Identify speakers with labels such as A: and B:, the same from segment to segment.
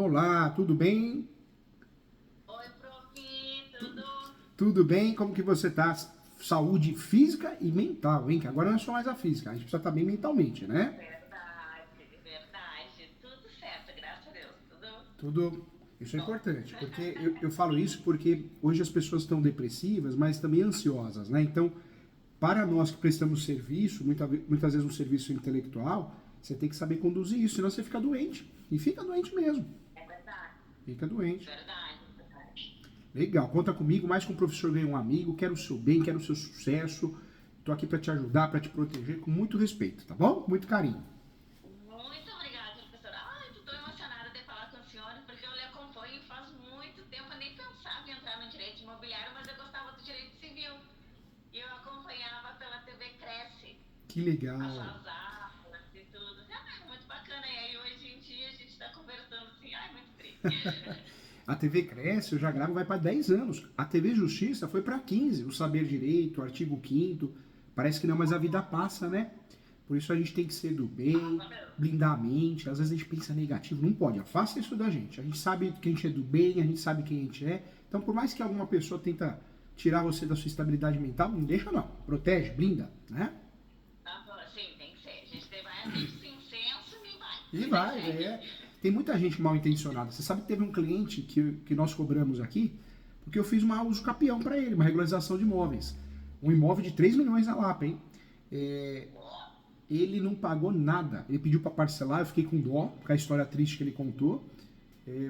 A: Olá, tudo bem?
B: Oi, prof, tudo?
A: Tudo bem? Como que você tá? Saúde física e mental, hein? Que agora não é só mais a física, a gente precisa estar bem mentalmente, né?
B: Verdade, verdade. Tudo certo, graças a Deus. Tudo
A: Tudo. Isso é
B: bom.
A: importante, porque eu falo isso porque hoje as pessoas estão depressivas, mas também ansiosas, né? Então, para nós que prestamos serviço, muitas vezes um serviço intelectual, você tem que saber conduzir isso, senão você fica doente. E fica doente mesmo.
B: É verdade,
A: Fica doente.
B: verdade, verdade.
A: Legal, conta comigo, mais que um professor ganha um amigo, quero o seu bem, quero o seu sucesso. Estou aqui para te ajudar, para te proteger, com muito respeito, tá bom? Muito carinho.
B: Muito obrigada, professora. Ai, estou tão emocionada de falar com a senhora, porque eu lhe acompanho faz muito tempo. Eu nem pensava em entrar no direito imobiliário, mas eu gostava do direito civil. E eu acompanhava pela TV Cresce,
A: Que
B: as
A: legal.
B: suas aulas e tudo. Ah, muito bacana. E aí, hoje em dia, a gente está conversando assim. Ai, muito triste.
A: A TV Cresce, eu já gravo, vai para 10 anos. A TV Justiça foi para 15. O Saber Direito, o artigo 5º. Parece que não, mas a vida passa, né? Por isso a gente tem que ser do bem,
B: Passa mesmo.
A: blindar a mente. Às vezes a gente pensa negativo, não pode. Afasta isso da gente. A gente sabe que a gente é do bem, a gente sabe quem a gente é. Então, por mais que alguma pessoa tenta tirar você da sua estabilidade mental, não deixa não. Protege, blinda, né?
B: Ah, sim, tem que ser. A gente vai assim, sem senso e vai.
A: E
B: Vida que
A: vai,
B: segue.
A: é. Tem muita gente mal intencionada. Você sabe que teve um cliente que nós cobramos aqui, porque eu fiz uma uso capião para ele, uma regularização de imóveis. Um imóvel de 3 milhões na Lapa, hein? É, ele não pagou nada. Ele pediu para parcelar, eu fiquei com dó, com a história triste que ele contou.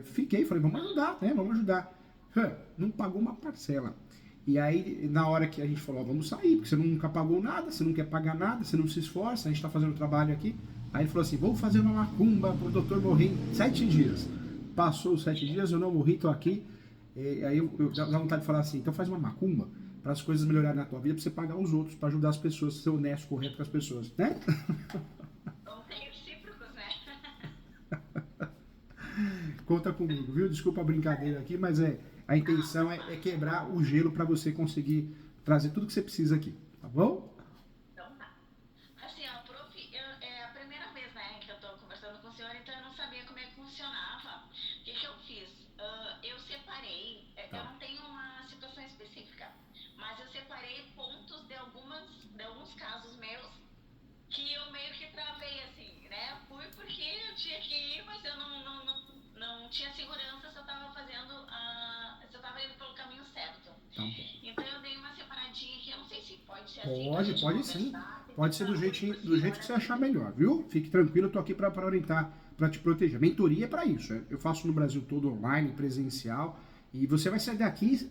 A: Fiquei, falei, vamos ajudar, né? Vamos ajudar. Não pagou uma parcela. E aí, na hora que a gente falou, ó, vamos sair, porque você nunca pagou nada, você não quer pagar nada, você não se esforça, a gente está fazendo trabalho aqui. Aí ele falou assim, vou fazer uma macumba pro doutor morrer em 7 dias. Passou os 7 dias, eu não morri, tô aqui. Aí eu dá vontade de falar assim, então faz uma macumba para as coisas melhorarem na tua vida, para você pagar os outros, para ajudar as pessoas, ser honesto, correto com as pessoas, né?
B: Não tem recíprocos, né?
A: Conta comigo, viu? Desculpa a brincadeira aqui, mas a
B: Não,
A: intenção
B: não
A: é
B: faz.
A: quebrar o gelo para você conseguir trazer tudo que você precisa aqui, tá bom?
B: Então tá. Assim, ó, prof, é a primeira vez, né, que eu tô conversando com o senhor, então eu não sabia como é que funcionava. O que que eu fiz? Eu separei, eu
A: Tá.
B: não tenho uma situação específica, mas eu separei pontos de alguns casos meus que eu meio que travei, assim, né? Fui porque eu tinha que ir, mas eu não tinha segurança se eu tava fazendo se eu tava indo pelo caminho certo.
A: Tá bom.
B: Então eu dei uma separadinha aqui, eu não sei se pode ser assim pra
A: Pode,
B: gente
A: pode sim.
B: conversar, pedir
A: Pode ser
B: uma ajuda pro
A: do
B: senhor
A: jeito que você achar
B: aqui.
A: melhor, viu? Fique tranquilo, eu tô aqui para orientar, para te proteger. Mentoria é para isso. Eu faço no Brasil todo online, presencial, e você vai sair daqui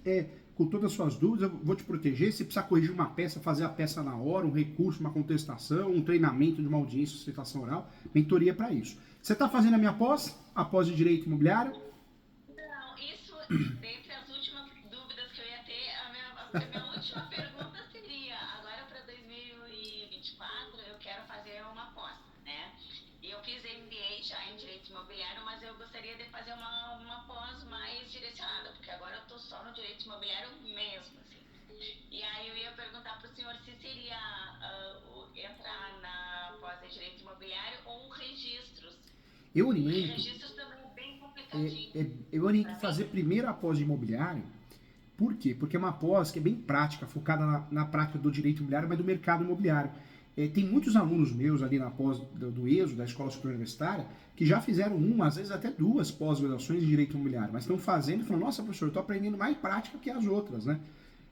A: com todas as suas dúvidas, eu vou te proteger. Se precisar corrigir uma peça, fazer a peça na hora, um recurso, uma contestação, um treinamento de uma audiência, sustentação oral, mentoria é para isso. Você está fazendo a minha pós, a pós de Direito Imobiliário?
B: Não, isso, dentre as últimas dúvidas que eu ia ter, a minha última pergunta seria, agora para 2024 eu quero fazer uma pós, né? E eu fiz MBA já em Direito Imobiliário, mas eu gostaria de fazer uma pós mais direcionada, porque agora eu estou só no Direito Imobiliário mesmo, assim. E aí eu ia perguntar para o senhor se seria entrar na pós de Direito Imobiliário ou registros,
A: Eu
B: porque
A: oriento,
B: registros também é bem complicadinho
A: eu oriento
B: para
A: fazer
B: mim.
A: primeiro a pós de imobiliário. Por quê? Porque é uma pós que é bem prática, focada na prática do direito imobiliário, mas do mercado imobiliário. Tem muitos alunos meus ali na pós do ESO, da Escola Superior Universitária, que já fizeram uma, às vezes até duas pós-graduações em direito imobiliário, mas estão fazendo e falam, nossa, professor, eu estou aprendendo mais prática que as outras, né?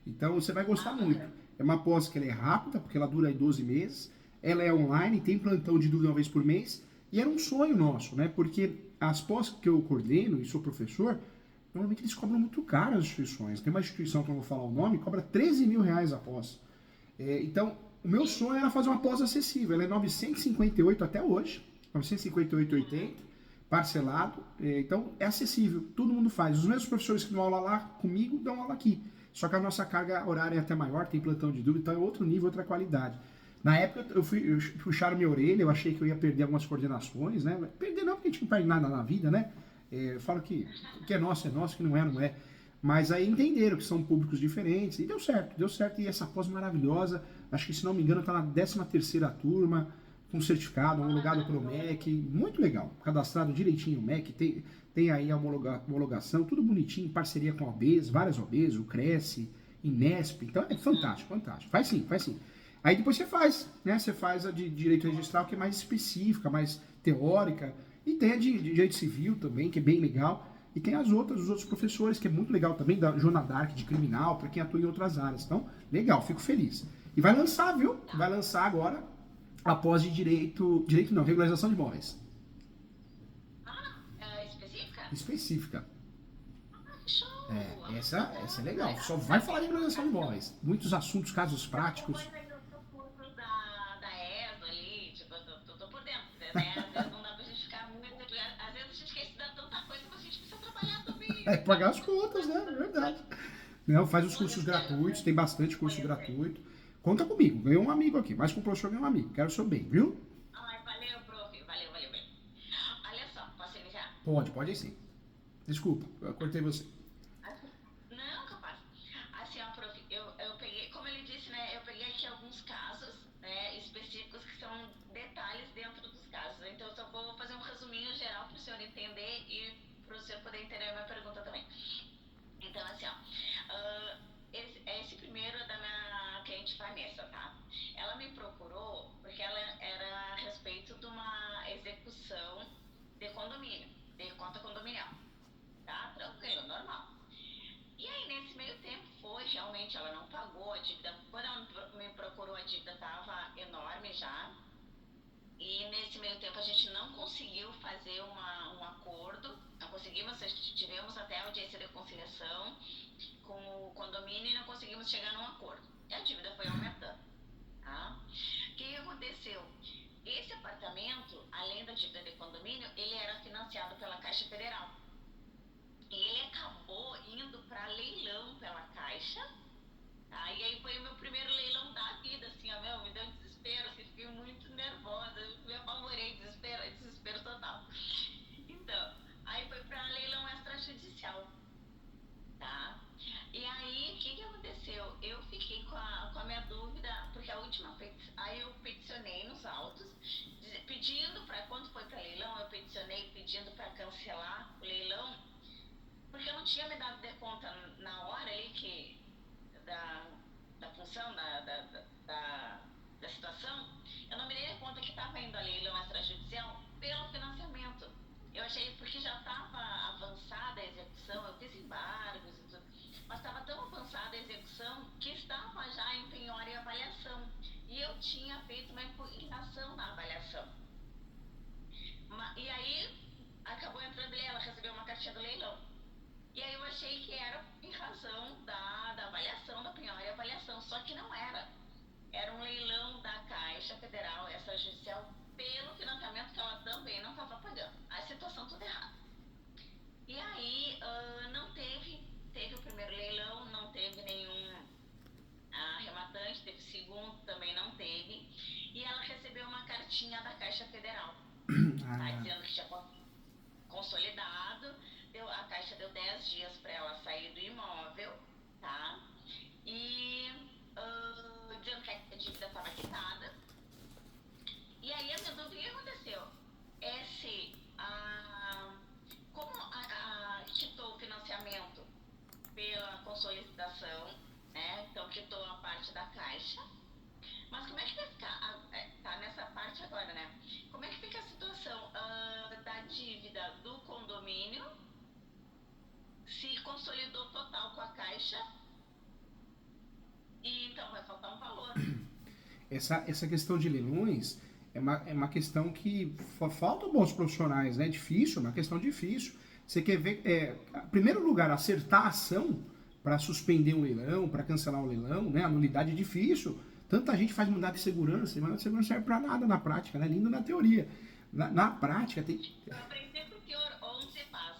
A: Então você vai gostar
B: Ah,
A: muito.
B: bacana.
A: É uma pós que ela é rápida, porque ela dura aí 12 meses, ela é online, tem plantão de dúvida uma vez por mês, e era um sonho nosso, né? Porque as pós que eu coordeno e sou professor, normalmente eles cobram muito caro as instituições. Tem uma instituição que eu não vou falar o nome, cobra 13 mil reais a pós. Então, o meu sonho era fazer uma pós acessível. Ela é 958 até hoje, 958,80, parcelado. Então, é acessível, todo mundo faz. Os mesmos professores que dão aula lá comigo dão aula aqui. Só que a nossa carga horária é até maior, tem plantão de dúvida, então é outro nível, outra qualidade. Na época eu puxaram minha orelha, eu achei que eu ia perder algumas coordenações, né? Perder não, porque a gente não perde nada na vida, né? Eu falo que o que é nosso, que não é, não é. Mas aí entenderam que são públicos diferentes e deu certo. E essa pós maravilhosa, acho que se não me engano está na 13ª turma, com certificado, homologado pelo MEC, muito legal, cadastrado direitinho no MEC, tem aí a homologação, tudo bonitinho, em parceria com a OABs, várias OABs, o Cresce, Inesp, então é fantástico, fantástico, faz sim, faz sim. Aí depois você faz, né, você faz a de direito registral, que é mais específica, mais teórica, e tem a de direito civil também, que é bem legal, e tem os outros professores, que é muito legal também, da Joana Dark, de criminal, para quem atua em outras áreas, então, legal, fico feliz. E vai lançar, viu? Vai lançar agora, após de direito não, regularização de imóveis.
B: Específica?
A: Específica.
B: Show!
A: Essa é legal. Só vai falar de regularização de imóveis. Muitos assuntos, casos práticos.
B: Eu curso da ESO ali, tipo, eu tô por dentro, né? Às vezes não dá pra gente ficar muito. Às vezes a gente quer estudar tanta coisa, mas a gente precisa trabalhar também.
A: É pagar as contas, né? É verdade. Não, faz os cursos gratuitos, tem bastante curso gratuito. Conta comigo, ganhou um amigo aqui, mais que um professor ganhou um amigo. Quero o seu bem, viu?
B: Ai, valeu, prof. Valeu. Olha só, posso iniciar?
A: Pode sim. Desculpa, eu cortei você.
B: Não, capaz. Assim, ó, prof, eu peguei, como ele disse, né, eu peguei aqui alguns casos, né, específicos que são detalhes dentro dos casos. Então, eu só vou fazer um resuminho geral para o senhor entender e para o senhor poder entender a minha pergunta também. Então, assim, ó, esse primeiro é da minha cliente Vanessa, tá? Ela me procurou porque ela era a respeito de uma execução de condomínio, de conta condominial, tá? Tranquilo, normal. E aí, nesse meio tempo, realmente, ela não pagou a dívida. Quando ela me procurou, a dívida estava enorme já. E nesse meio tempo, a gente não conseguiu fazer um acordo. Não conseguimos, tivemos até a audiência de conciliação com o condomínio e não conseguimos chegar num acordo. E a dívida foi aumentando, tá? O que aconteceu? Esse apartamento, além da dívida de condomínio, ele era financiado pela Caixa Federal. E ele acabou indo para leilão pela Caixa, tá? E aí foi o meu primeiro leilão da vida, assim, ó, me deu um desespero, assim, fiquei muito nervosa, me apavorei, desespero total. Então, aí foi para leilão extrajudicial, tá? E aí, o que aconteceu? Eu fiquei com a minha dúvida, porque aí eu peticionei nos autos, pedindo para, quando foi para leilão, eu peticionei pedindo para cancelar o leilão, porque eu não tinha me dado de conta na hora ali da função, da situação, eu não me dei conta que estava indo a leilão extrajudicial pelo financiamento. Eu achei, porque já estava avançada a execução, eu fiz embargos e tudo, mas estava tão avançada a execução que estava já em penhora e avaliação. E eu tinha feito uma impugnação na avaliação. E aí, acabou entrando ali, ela recebeu uma cartinha do leilão. E aí eu achei que era em razão da avaliação, da penhora e avaliação, só que não era. Era um leilão da Caixa Federal extrajudicial pelo financiamento que ela também não estava pagando. A situação toda errada. E aí não teve o primeiro leilão, não teve nenhum arrematante, teve o segundo, também não teve. E ela recebeu uma cartinha da Caixa Federal, tá, dizendo que tinha consolidado. A Caixa deu 10 dias para ela sair do imóvel, tá? E dizendo que a dívida estava quitada. E aí a minha dúvida, o que aconteceu? É se como quitou o financiamento pela consolidação, né? Então quitou a parte da Caixa. Mas como é que vai ficar? Tá nessa parte agora, né? Como é que fica a situação da dívida do condomínio? Se consolidou total com a Caixa, e então vai faltar um valor.
A: Essa questão de leilões é uma questão que faltam bons profissionais, né? É difícil, é uma questão difícil. Você quer ver, em primeiro lugar, acertar a ação para suspender um leilão, para cancelar um leilão, né? A nulidade é difícil. Tanta gente faz mandado de segurança, e mandado de segurança não serve para nada na prática, né? Lindo na teoria. Na prática tem...
B: Eu aprendi com o senhor 11 passos.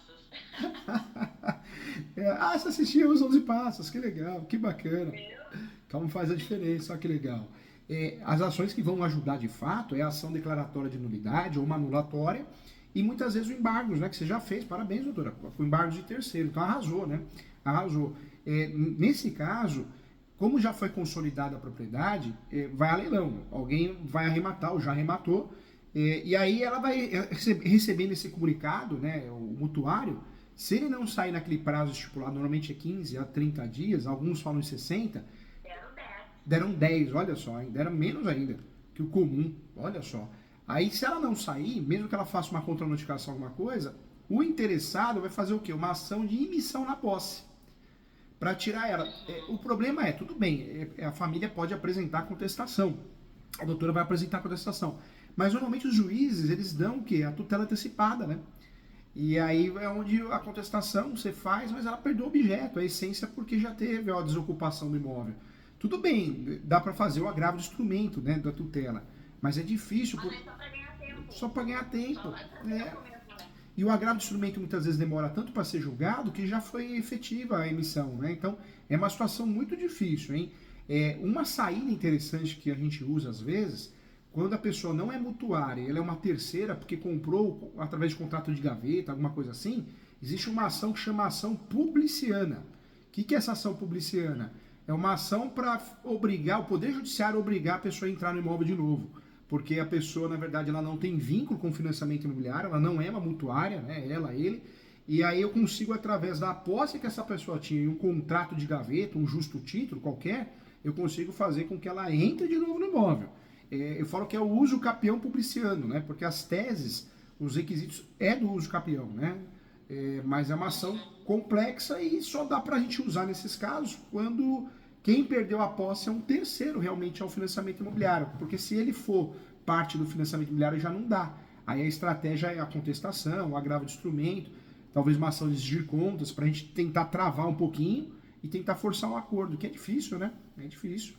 A: Você assistiu os 11 passos, que legal, que bacana. Como faz a diferença, olha que legal. As ações que vão ajudar de fato é a ação declaratória de nulidade ou uma anulatória e muitas vezes o embargos, né, que você já fez, parabéns, doutora, com embargos de terceiro, então arrasou, né, arrasou. Nesse caso, como já foi consolidada a propriedade, vai a leilão. Alguém vai arrematar ou já arrematou, e aí ela vai recebendo esse comunicado, né, o mutuário. Se ele não sair naquele prazo estipulado, normalmente é 15 a 30 dias, alguns falam em 60, deram 10, olha só, hein? Deram menos ainda que o comum, olha só. Aí se ela não sair, mesmo que ela faça uma contranotificação, alguma coisa, o interessado vai fazer o quê? Uma ação de emissão na posse para tirar ela. O problema é, tudo bem, a família pode apresentar contestação, a doutora vai apresentar contestação, mas normalmente os juízes, eles dão o quê? A tutela antecipada, né? E aí é onde a contestação você faz, mas ela perdeu o objeto, a essência, porque já teve a desocupação do imóvel. Tudo bem, dá para fazer o agravo de instrumento, né, da tutela, mas é difícil.
B: Mas é só para ganhar tempo.
A: Só para ganhar tempo.
B: Só vai fazer tempo mesmo, né?
A: E o agravo de instrumento muitas vezes demora tanto para ser julgado que já foi efetiva a emissão, né? Então é uma situação muito difícil, hein? Uma saída interessante que a gente usa às vezes, quando a pessoa não é mutuária, ela é uma terceira porque comprou através de contrato de gaveta, alguma coisa assim, existe uma ação que chama ação publiciana. O que é essa ação publiciana? É uma ação para obrigar, o Poder Judiciário obrigar a pessoa a entrar no imóvel de novo. Porque a pessoa, na verdade, ela não tem vínculo com o financiamento imobiliário, ela não é uma mutuária, né? Ela, ele. E aí eu consigo, através da posse que essa pessoa tinha em um contrato de gaveta, um justo título qualquer, eu consigo fazer com que ela entre de novo no imóvel. Eu falo que é o uso capião publiciano, né? Porque as teses, os requisitos é do uso capião, né? Mas é uma ação complexa e só dá para a gente usar nesses casos quando quem perdeu a posse é um terceiro realmente ao financiamento imobiliário. Porque se ele for parte do financiamento imobiliário já não dá. Aí a estratégia é a contestação, o agravo de instrumento, talvez uma ação de exigir contas para a gente tentar travar um pouquinho e tentar forçar um acordo, que é difícil, né? É difícil.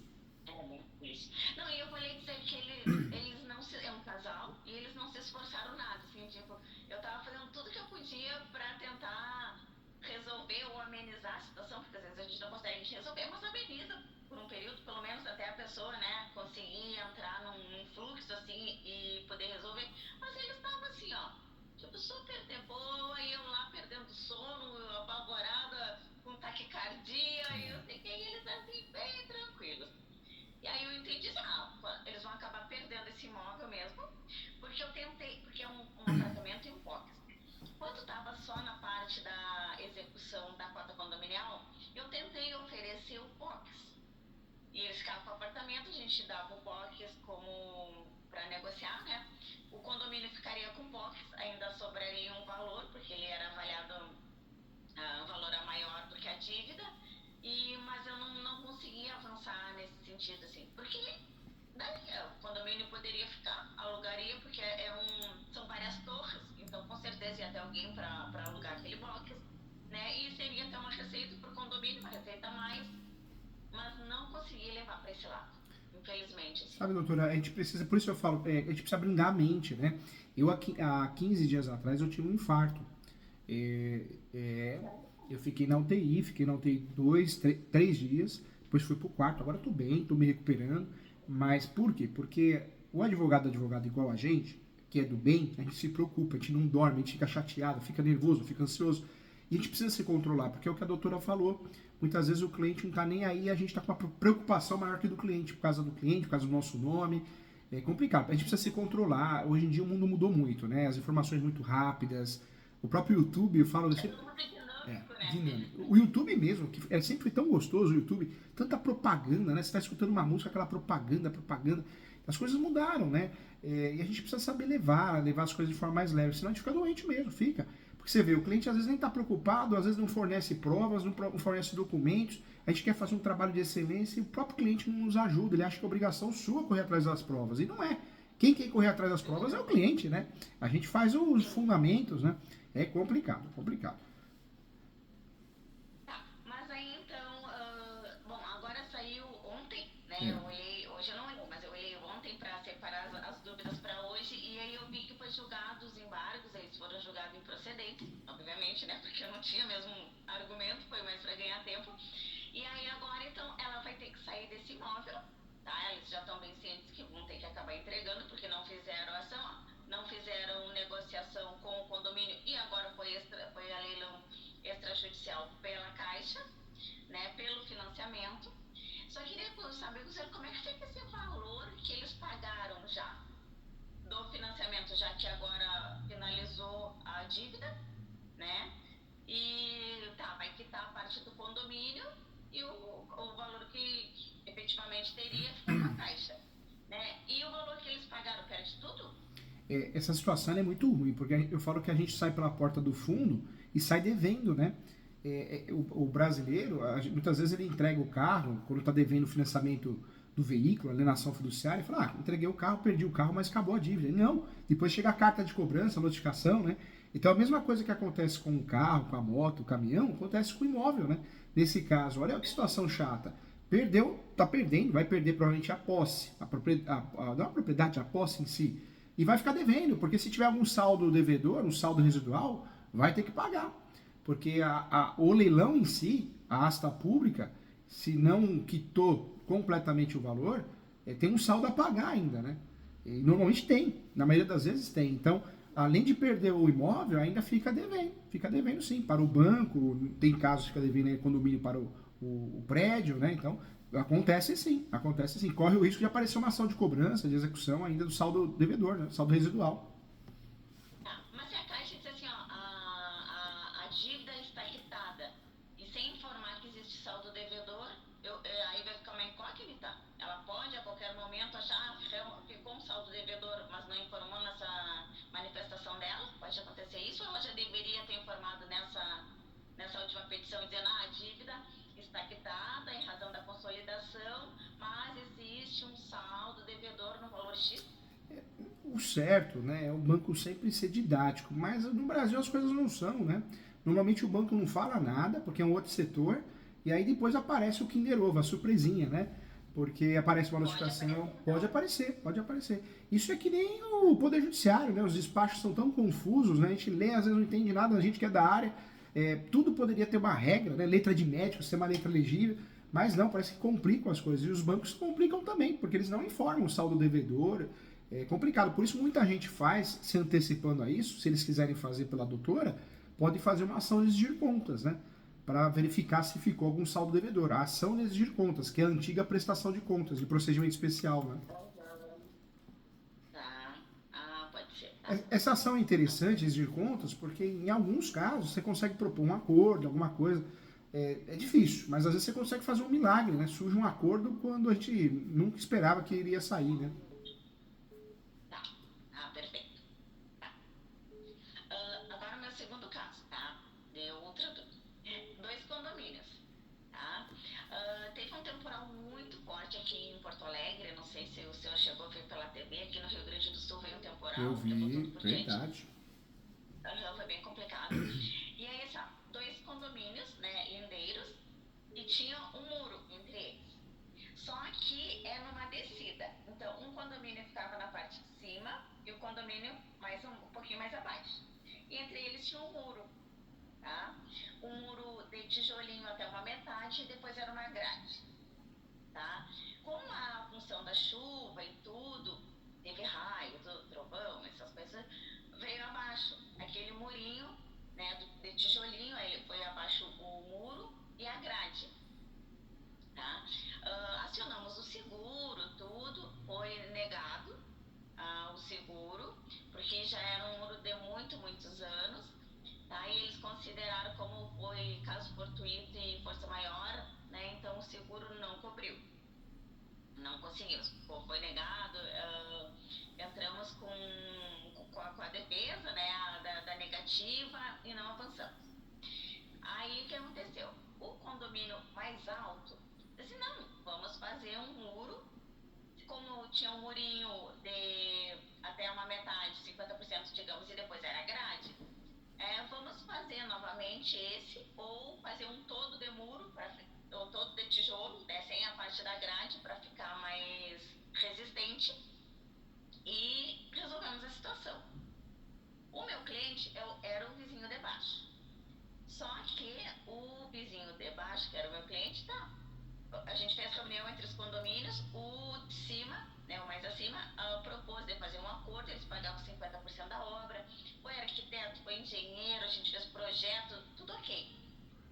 B: É muito difícil. Não, e eu vou lhe dizer que eles não se, é um casal e eles não se esforçaram nada, assim, tipo, eu tava fazendo tudo que eu podia pra tentar resolver ou amenizar a situação, porque às vezes a gente não consegue resolver, mas ameniza por um período, pelo menos até a pessoa, né, conseguir entrar num fluxo, assim, e poder resolver. Mas eles estavam assim, ó, tipo, super de boa, e eu lá perdendo sono, apavorada, com taquicardia, e eu sei que eles assim, bem tranquilos. E aí eu entendi, eles vão acabar perdendo esse imóvel mesmo, porque eu tentei, porque é um apartamento em POCs. Quando estava só na parte da execução da cota condominial, eu tentei oferecer o POCs. E eles ficavam com o apartamento, a gente dava o POCs como para negociar, né? O condomínio ficaria com POCs, ainda sobraria um valor, porque ele era avaliado, o valor era maior do que a dívida, mas eu não conseguia avançar nesse sentido, assim, porque daí o condomínio poderia ficar, alugaria, porque são várias torres, então com certeza ia ter alguém para alugar aquele box, né? E seria até uma receita para o condomínio, uma receita a mais, mas não consegui levar para esse lado, infelizmente. Assim.
A: Sabe, doutora, a gente precisa, por isso eu falo, a gente precisa brindar a mente, né? Há 15 dias atrás, eu tive um infarto. Eu fiquei na UTI, fiquei na UTI 3 dias, depois fui pro quarto, agora tô bem, tô me recuperando. Mas por quê? Porque o advogado igual a gente, que é do bem, a gente se preocupa, a gente não dorme, a gente fica chateado, fica nervoso, fica ansioso. E a gente precisa se controlar, porque é o que a doutora falou. Muitas vezes o cliente não tá nem aí e a gente tá com uma preocupação maior que do cliente, por causa do cliente, por causa do nosso nome. É complicado. A gente precisa se controlar. Hoje em dia o mundo mudou muito, né? As informações muito rápidas. O próprio YouTube, eu falo... Dinâmico. O YouTube mesmo, que é sempre tão gostoso, o YouTube, tanta propaganda, né? Você está escutando uma música, aquela propaganda. As coisas mudaram, né? E a gente precisa saber levar as coisas de forma mais leve, senão a gente fica doente mesmo, fica. Porque você vê, o cliente às vezes nem está preocupado, às vezes não fornece provas, não fornece documentos, a gente quer fazer um trabalho de excelência e o próprio cliente não nos ajuda, ele acha que é obrigação sua correr atrás das provas, e não é. Quem quer correr atrás das provas é o cliente, né? A gente faz os fundamentos, né? É complicado, complicado.
B: Mas aí então, bom, agora saiu ontem, né? Eu olhei, hoje eu não olhei, mas eu olhei ontem para separar as dúvidas para hoje e aí eu vi que foi julgado os embargos, eles foram julgados improcedentes, obviamente, né? Porque eu não tinha mesmo argumento, foi mais para ganhar tempo. E aí agora então ela vai ter que sair desse imóvel, tá? Eles já estão bem cientes que vão ter que acabar entregando porque não fizeram ação, não fizeram negociação com o condomínio e agora foi a leilão extrajudicial pela Caixa, né, pelo financiamento. Só já que agora finalizou a dívida, né? E tá, vai quitar a parte do condomínio e o valor que efetivamente teria fica com a Caixa, né? E o valor que eles pagaram perde tudo?
A: Essa situação é muito ruim, porque eu falo que a gente sai pela porta do fundo e sai devendo, né? O brasileiro, muitas vezes ele entrega o carro, quando está devendo o financiamento do veículo, a alienação fiduciária, e fala, entreguei o carro, perdi o carro, mas acabou a dívida. Não, depois chega a carta de cobrança, a notificação, né? Então a mesma coisa que acontece com o carro, com a moto, o caminhão, acontece com o imóvel, né? Nesse caso, olha que situação chata. Perdeu, tá perdendo, vai perder provavelmente a posse, não a propriedade, a posse em si, e vai ficar devendo, porque se tiver algum saldo devedor, um saldo residual, vai ter que pagar. Porque o leilão em si, a asta pública, se não quitou completamente o valor, tem um saldo a pagar ainda, né? E normalmente tem, na maioria das vezes tem. Então, além de perder o imóvel, ainda fica devendo sim, para o banco, tem casos que fica devendo condomínio para o prédio, né? Então, acontece sim. Corre o risco de aparecer uma ação de cobrança, de execução ainda do saldo devedor, né? Saldo residual.
B: Tá, mas se a Caixa diz assim, ó, a dívida está quitada e sem informar que existe saldo devedor, aí vai ficar uma incógnita. Ela pode a qualquer momento achar, ficou um saldo devedor, mas não informou nessa manifestação dela? Pode acontecer isso ou ela já deveria ter informado nessa última petição dizendo, a dívida está quitada em razão da consolidação, mas existe um saldo devedor no valor X?
A: O certo, né, é o banco sempre ser didático, mas no Brasil as coisas não são, né? Normalmente o banco não fala nada, porque é um outro setor, e aí depois aparece o Kinder Ovo, a surpresinha, né? Porque aparece uma notificação, pode aparecer. Isso é que nem o Poder Judiciário, né? Os despachos são tão confusos, né? A gente lê, às vezes não entende nada, a gente que é da área, tudo poderia ter uma regra, né? Letra de médico, ser uma letra legível, mas não, parece que complicam as coisas. E os bancos complicam também, porque eles não informam o saldo devedor. É complicado, por isso muita gente faz, se antecipando a isso, se eles quiserem fazer pela doutora, pode fazer uma ação de exigir contas, né? Para verificar se ficou algum saldo devedor. A ação de exigir contas, que é a antiga prestação de contas, de procedimento especial, né?
B: Tá, pode ser, tá.
A: Essa ação é interessante, exigir contas, porque em alguns casos você consegue propor um acordo, alguma coisa. É difícil, mas às vezes você consegue fazer um milagre, né? Surge um acordo quando a gente nunca esperava que iria sair, né?
B: Tá, perfeito. Tá. Agora o meu segundo caso, tá? Deu outra dúvida. Dois condomínios, tá? Teve um temporal muito forte aqui em Porto Alegre, não sei se o senhor chegou a ver pela TV, aqui no Rio Grande do Sul veio um
A: Eu
B: temporal, levou tudo
A: vi,
B: por diante.
A: verdade.
B: Foi bem complicado. E aí, assim, dois condomínios, né, lindeiros, e tinha um muro entre eles. Só que é numa descida. Então, um condomínio ficava na parte de cima e o condomínio um pouquinho mais abaixo. E entre eles tinha um muro, tá? Um muro de tijolinho até uma metade e depois era uma grade, tá? Com a função da chuva e tudo, teve raios, trovão, essas coisas, veio abaixo aquele murinho, né, de tijolinho, aí foi abaixo o muro e a grade, tá? Acionamos o seguro, tudo, foi negado o seguro, porque já era um muro de muitos anos, tá? E eles consideraram como foi caso fortuito e força maior, né? Então o seguro não cobriu. Não conseguimos, foi negado, entramos com a defesa, né, da negativa e não avançamos. Aí o que aconteceu? O condomínio mais alto disse, não, vamos fazer um muro, como tinha um murinho de até uma metade, 50%, digamos, e depois era grade, vamos fazer novamente esse, ou fazer um todo de muro, ou todo de tijolo, né, sem a parte da grade, para ficar mais resistente, e resolvemos a situação. O meu cliente era o vizinho de baixo. Só que o vizinho de baixo, que era o meu cliente, tá. A gente fez reunião entre os condomínios, o de cima, né, o mais acima, propôs de fazer um acordo, eles pagavam 50% da obra, foi arquiteto, foi engenheiro, a gente fez projeto, tudo ok.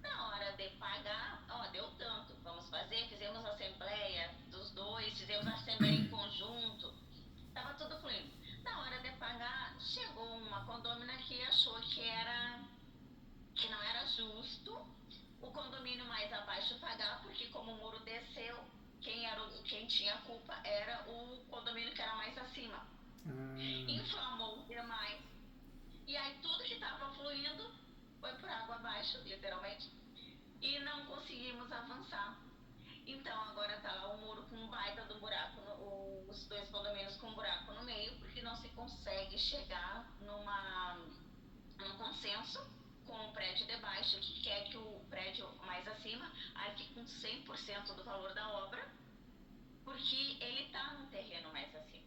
B: Na hora de pagar, deu tanto, vamos fazer, fizemos assembleia dos dois, fizemos assembleia em conjunto, tava tudo fluindo. Na hora de pagar, tinha a culpa era o condomínio que era mais acima. Inflamou demais. E aí tudo que estava fluindo foi por água abaixo, literalmente. E não conseguimos avançar. Então agora tá lá o muro com um baita do buraco, os dois condomínios com um buraco no meio, porque não se consegue chegar num consenso com o prédio de baixo, que quer que o prédio mais acima arque com 100% do valor da obra, porque ele tá no terreno mais acima.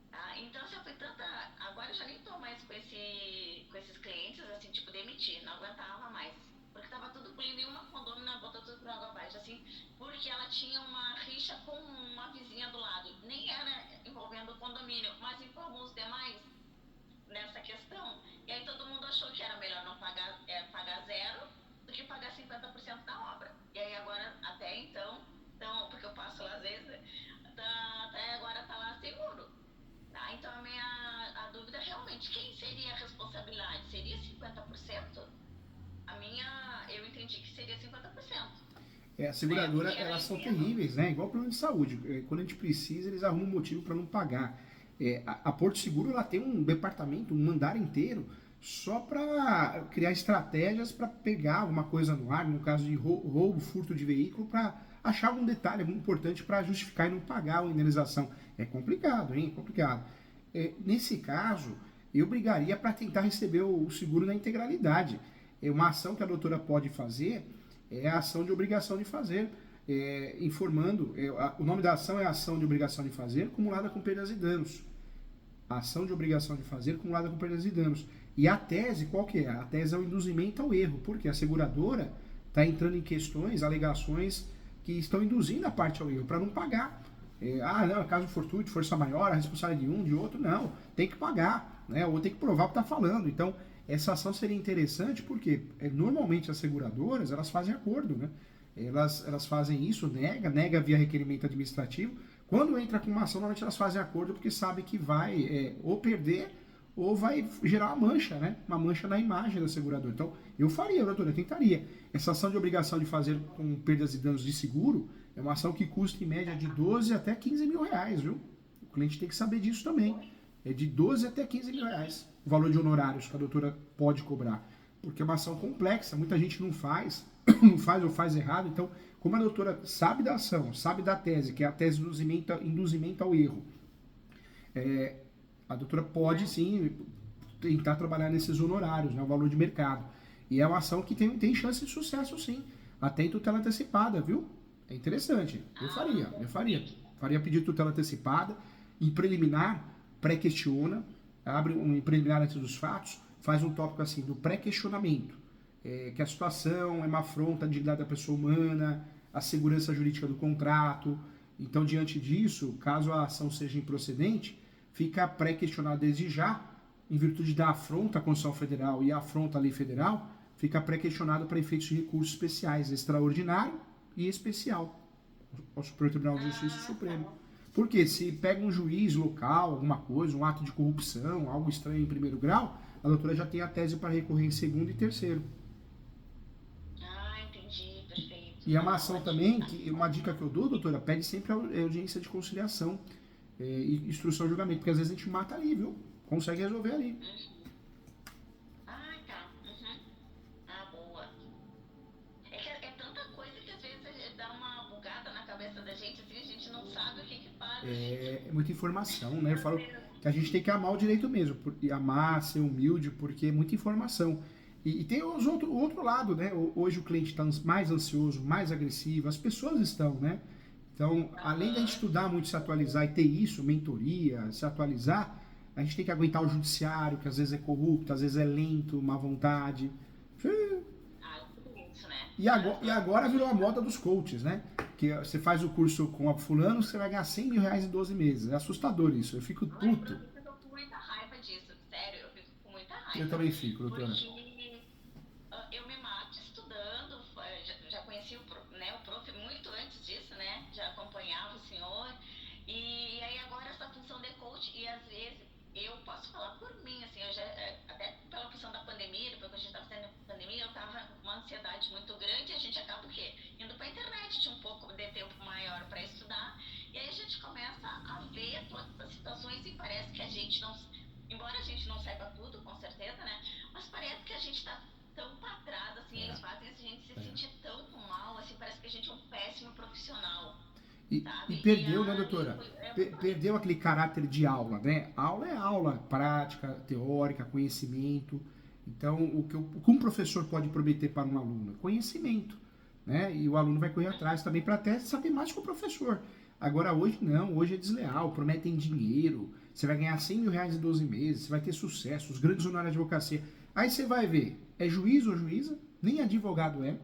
B: Tá? Então já foi tanta. Agora eu já nem tô mais com esses clientes, assim, tipo, demitir, não aguentava mais. Porque tava tudo pulindo em uma condomínio, botou tudo por água abaixo, assim, porque ela tinha uma rixa com uma vizinha do lado. Nem era envolvendo o condomínio, mas informou os demais nessa questão. E aí todo mundo achou que era melhor não pagar zero do que pagar 50% da obra. E aí agora, até então, porque eu passo lá às vezes, até agora tá lá seguro. Tá? Então a dúvida é realmente, quem seria a responsabilidade? Seria 50%? Eu entendi que seria 50%.
A: A seguradora, elas são terríveis, né? Igual o plano de saúde. Quando a gente precisa, eles arrumam um motivo para não pagar. A Porto Seguro, ela tem um departamento, um andar inteiro, só para criar estratégias para pegar alguma coisa no ar, no caso de roubo, furto de veículo, para achar algum detalhe, algum importante para justificar e não pagar a indenização. É complicado, hein? É complicado. Nesse caso, eu brigaria para tentar receber o seguro na integralidade. Uma ação que a doutora pode fazer é a ação de obrigação de fazer, informando, o nome da ação é a ação de obrigação de fazer acumulada com perdas e danos. A ação de obrigação de fazer acumulada com perdas e danos. E a tese, qual que é? A tese é o induzimento ao erro, porque a seguradora está entrando em questões, alegações que estão induzindo a parte ao erro, para não pagar. Não, caso fortuito, força maior, a responsabilidade de um, de outro, não, tem que pagar, né? Ou tem que provar o que está falando. Então, essa ação seria interessante porque normalmente as seguradoras, elas fazem acordo, né? Elas fazem isso, nega via requerimento administrativo. Quando entra com uma ação, normalmente elas fazem acordo porque sabe que vai ou perder ou vai gerar uma mancha, né? Uma mancha na imagem da seguradora. Então, eu faria, doutora, eu tentaria. Essa ação de obrigação de fazer com perdas e danos de seguro é uma ação que custa em média de 12 até 15 mil reais, viu? O cliente tem que saber disso também. É de 12 até 15 mil reais o valor de honorários que a doutora pode cobrar. Porque é uma ação complexa, muita gente não faz, não faz ou faz errado. Então, como a doutora sabe da ação, sabe da tese, que é a tese do induzimento ao erro, a doutora pode sim tentar trabalhar nesses honorários, né, o valor de mercado. E é uma ação que tem chance de sucesso sim, até em tutela antecipada, viu? É interessante, eu faria. Faria pedido de tutela antecipada, em preliminar, pré-questiona, abre um preliminar antes dos fatos, faz um tópico assim, do pré-questionamento, que a situação é uma afronta à dignidade da pessoa humana, a segurança jurídica do contrato. Então, diante disso, caso a ação seja improcedente, fica pré-questionado desde já, em virtude da afronta à Constituição Federal e a afronta à lei federal, fica pré-questionado para efeitos de recursos especiais, extraordinário e especial, ao Superior Tribunal de Justiça e Supremo. Porque se pega um juiz local, alguma coisa, um ato de corrupção, algo estranho em primeiro grau, a doutora já tem a tese para recorrer em segundo e terceiro.
B: Entendi, perfeito.
A: E é uma ação também, que uma dica que eu dou, doutora, pede sempre a audiência de conciliação e instrução de julgamento, porque às vezes a gente mata ali, viu? Consegue resolver ali.
B: Tá. Boa. É tanta coisa que às vezes dá uma bugada na cabeça da gente, assim, a gente não sabe o que faz.
A: É muita informação, né? Eu falo que a gente tem que amar o direito mesmo, amar, ser humilde, porque é muita informação. E tem o outro lado, né? Hoje o cliente está mais ansioso, mais agressivo, as pessoas estão, né? Então, além da gente estudar muito, se atualizar e ter isso, mentoria, se atualizar, a gente tem que aguentar o judiciário, que às vezes é corrupto, às vezes é lento, má vontade.
B: Isso, né?
A: E agora virou a moda dos coaches, né? Que você faz o curso com a fulano, você vai ganhar 100 mil reais em 12 meses. É assustador isso, eu fico puto.
B: Eu tô com muita raiva disso, sério, eu fico com muita raiva.
A: Eu também fico, doutora.
B: Porque eu me mato estudando, já conheci o prof muito antes disso, né? Já acompanhava o senhor. E aí agora essa função de coach, e às vezes eu posso falar por mim, assim, eu já, até pela questão da pandemia, depois que a gente estava tendo pandemia, eu estava com uma ansiedade muito grande e a gente acaba o quê? Indo para a internet, tinha um pouco de tempo maior para estudar.
A: E
B: sabe?
A: perdeu, né, doutora? Perdeu aquele caráter de aula, né? Aula é aula, prática, teórica, conhecimento. Então, o que um professor pode prometer para um aluno? Conhecimento, né? E o aluno vai correr atrás também para até saber mais que o professor. Agora, hoje não, hoje é desleal, prometem dinheiro, você vai ganhar 100 mil reais em 12 meses, você vai ter sucesso, os grandes honorários de advocacia. Aí você vai ver, é juiz ou juíza, nem advogado é,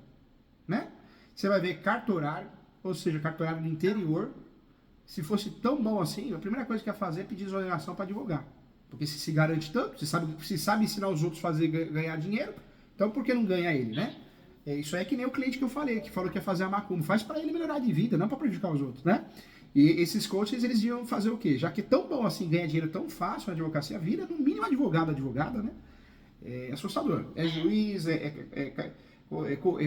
A: né? Você vai ver cartorário, ou seja, cartorário no interior. Se fosse tão bom assim, a primeira coisa que ia fazer é pedir exoneração para advogar. Porque se garante tanto, se sabe ensinar os outros a fazer ganhar dinheiro, então por que não ganha ele, né? Isso aí é que nem o cliente que eu falei, que falou que ia fazer a macumba. Faz para ele melhorar de vida, não para prejudicar os outros, né? E esses coaches, eles iam fazer o quê? Já que é tão bom assim, ganha dinheiro tão fácil na advocacia, vira no mínimo advogado, advogada, né? É assustador. É juiz, é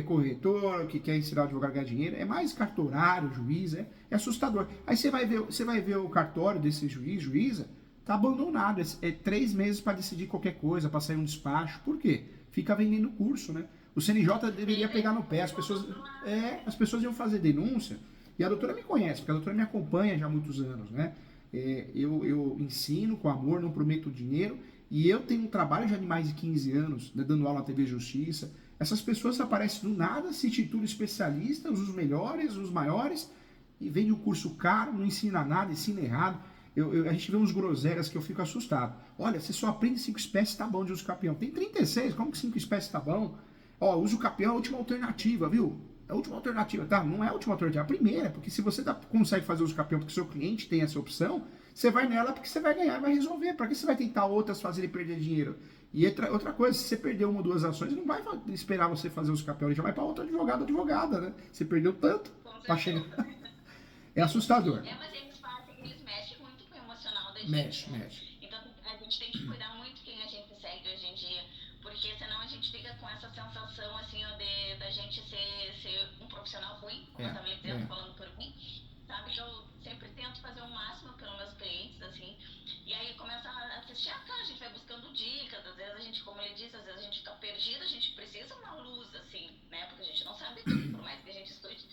A: corretor que quer ensinar o advogado a ganhar dinheiro, é mais cartorário, juiz, é assustador. Aí você vai ver o cartório desse juiz, juíza, tá abandonado. É 3 meses para decidir qualquer coisa, para sair um despacho. Por quê? Fica vendendo curso, né? O CNJ deveria pegar no pé, as pessoas iam fazer denúncia, e a doutora me conhece, porque a doutora me acompanha já há muitos anos, né? Eu ensino com amor, não prometo dinheiro, e eu tenho um trabalho já de mais de 15 anos, né, dando aula na TV Justiça. Essas pessoas aparecem do nada, se titulam especialistas, os melhores, os maiores, e vende um curso caro, não ensina nada, ensina errado. A gente vê uns groselhas que eu fico assustado. Olha, você só aprende 5 espécies, tá bom de uso capião. Tem 36, como que 5 espécies tá bom? Ó, uso capião é a última alternativa, viu? É a última alternativa, tá? Não é a última alternativa, é a primeira, porque se você consegue fazer uso capião porque seu cliente tem essa opção, você vai nela porque você vai ganhar, vai resolver. Para que você vai tentar outras fazerem perder dinheiro? E outra coisa, se você perder uma ou duas ações, não vai esperar você fazer os capião, ele já vai para outro advogado, advogada, né? Você perdeu tanto para chegar. É assustador.
B: Mas eles mexem muito com o emocional da gente.
A: Mexe.
B: Então a gente tem que cuidar muito quem a gente segue hoje em dia, porque senão a gente fica com essa sensação assim, da gente ser um profissional ruim, como eu estava lhe dizendo, falando por mim. Sabe que eu sempre tento fazer o máximo pelos meus clientes, assim, e aí começa a assistir a cara, a gente vai buscando dicas, às vezes a gente, como ele disse, às vezes a gente fica perdido, a gente precisa uma luz, assim, né, porque a gente não sabe tudo, por mais que a gente estude.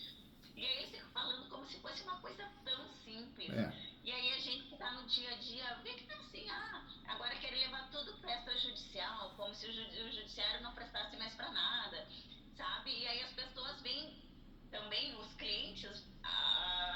B: E aí eles ficam falando como se fosse uma coisa tão simples. E aí a gente que tá no dia a dia vê que tá assim, agora querem levar tudo para extrajudicial, como se o judiciário não prestasse mais para nada, sabe? E aí as pessoas veem também, os clientes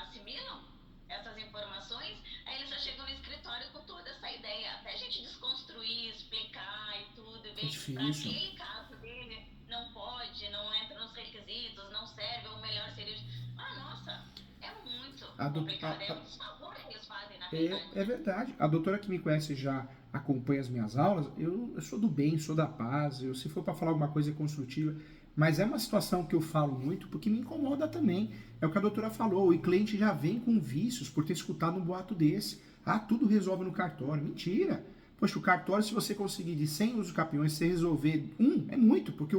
B: assimilam essas informações, aí eles já chegam no escritório com toda essa ideia, até a gente desconstruir, explicar e tudo, ver que para aquele caso dele não pode, não entra nos requisitos, não serve, ou melhor seria... nossa, é muito complicado, é um desfavor que eles fazem na realidade.
A: É verdade. A doutora que me conhece já acompanha as minhas aulas, eu sou do bem, sou da paz, se for para falar alguma coisa construtiva, mas é uma situação que eu falo muito porque me incomoda também. É o que a doutora falou, o cliente já vem com vícios por ter escutado um boato desse. Tudo resolve no cartório. Mentira! Poxa, o cartório, se você conseguir de 100 usos capiões, você resolver é muito, porque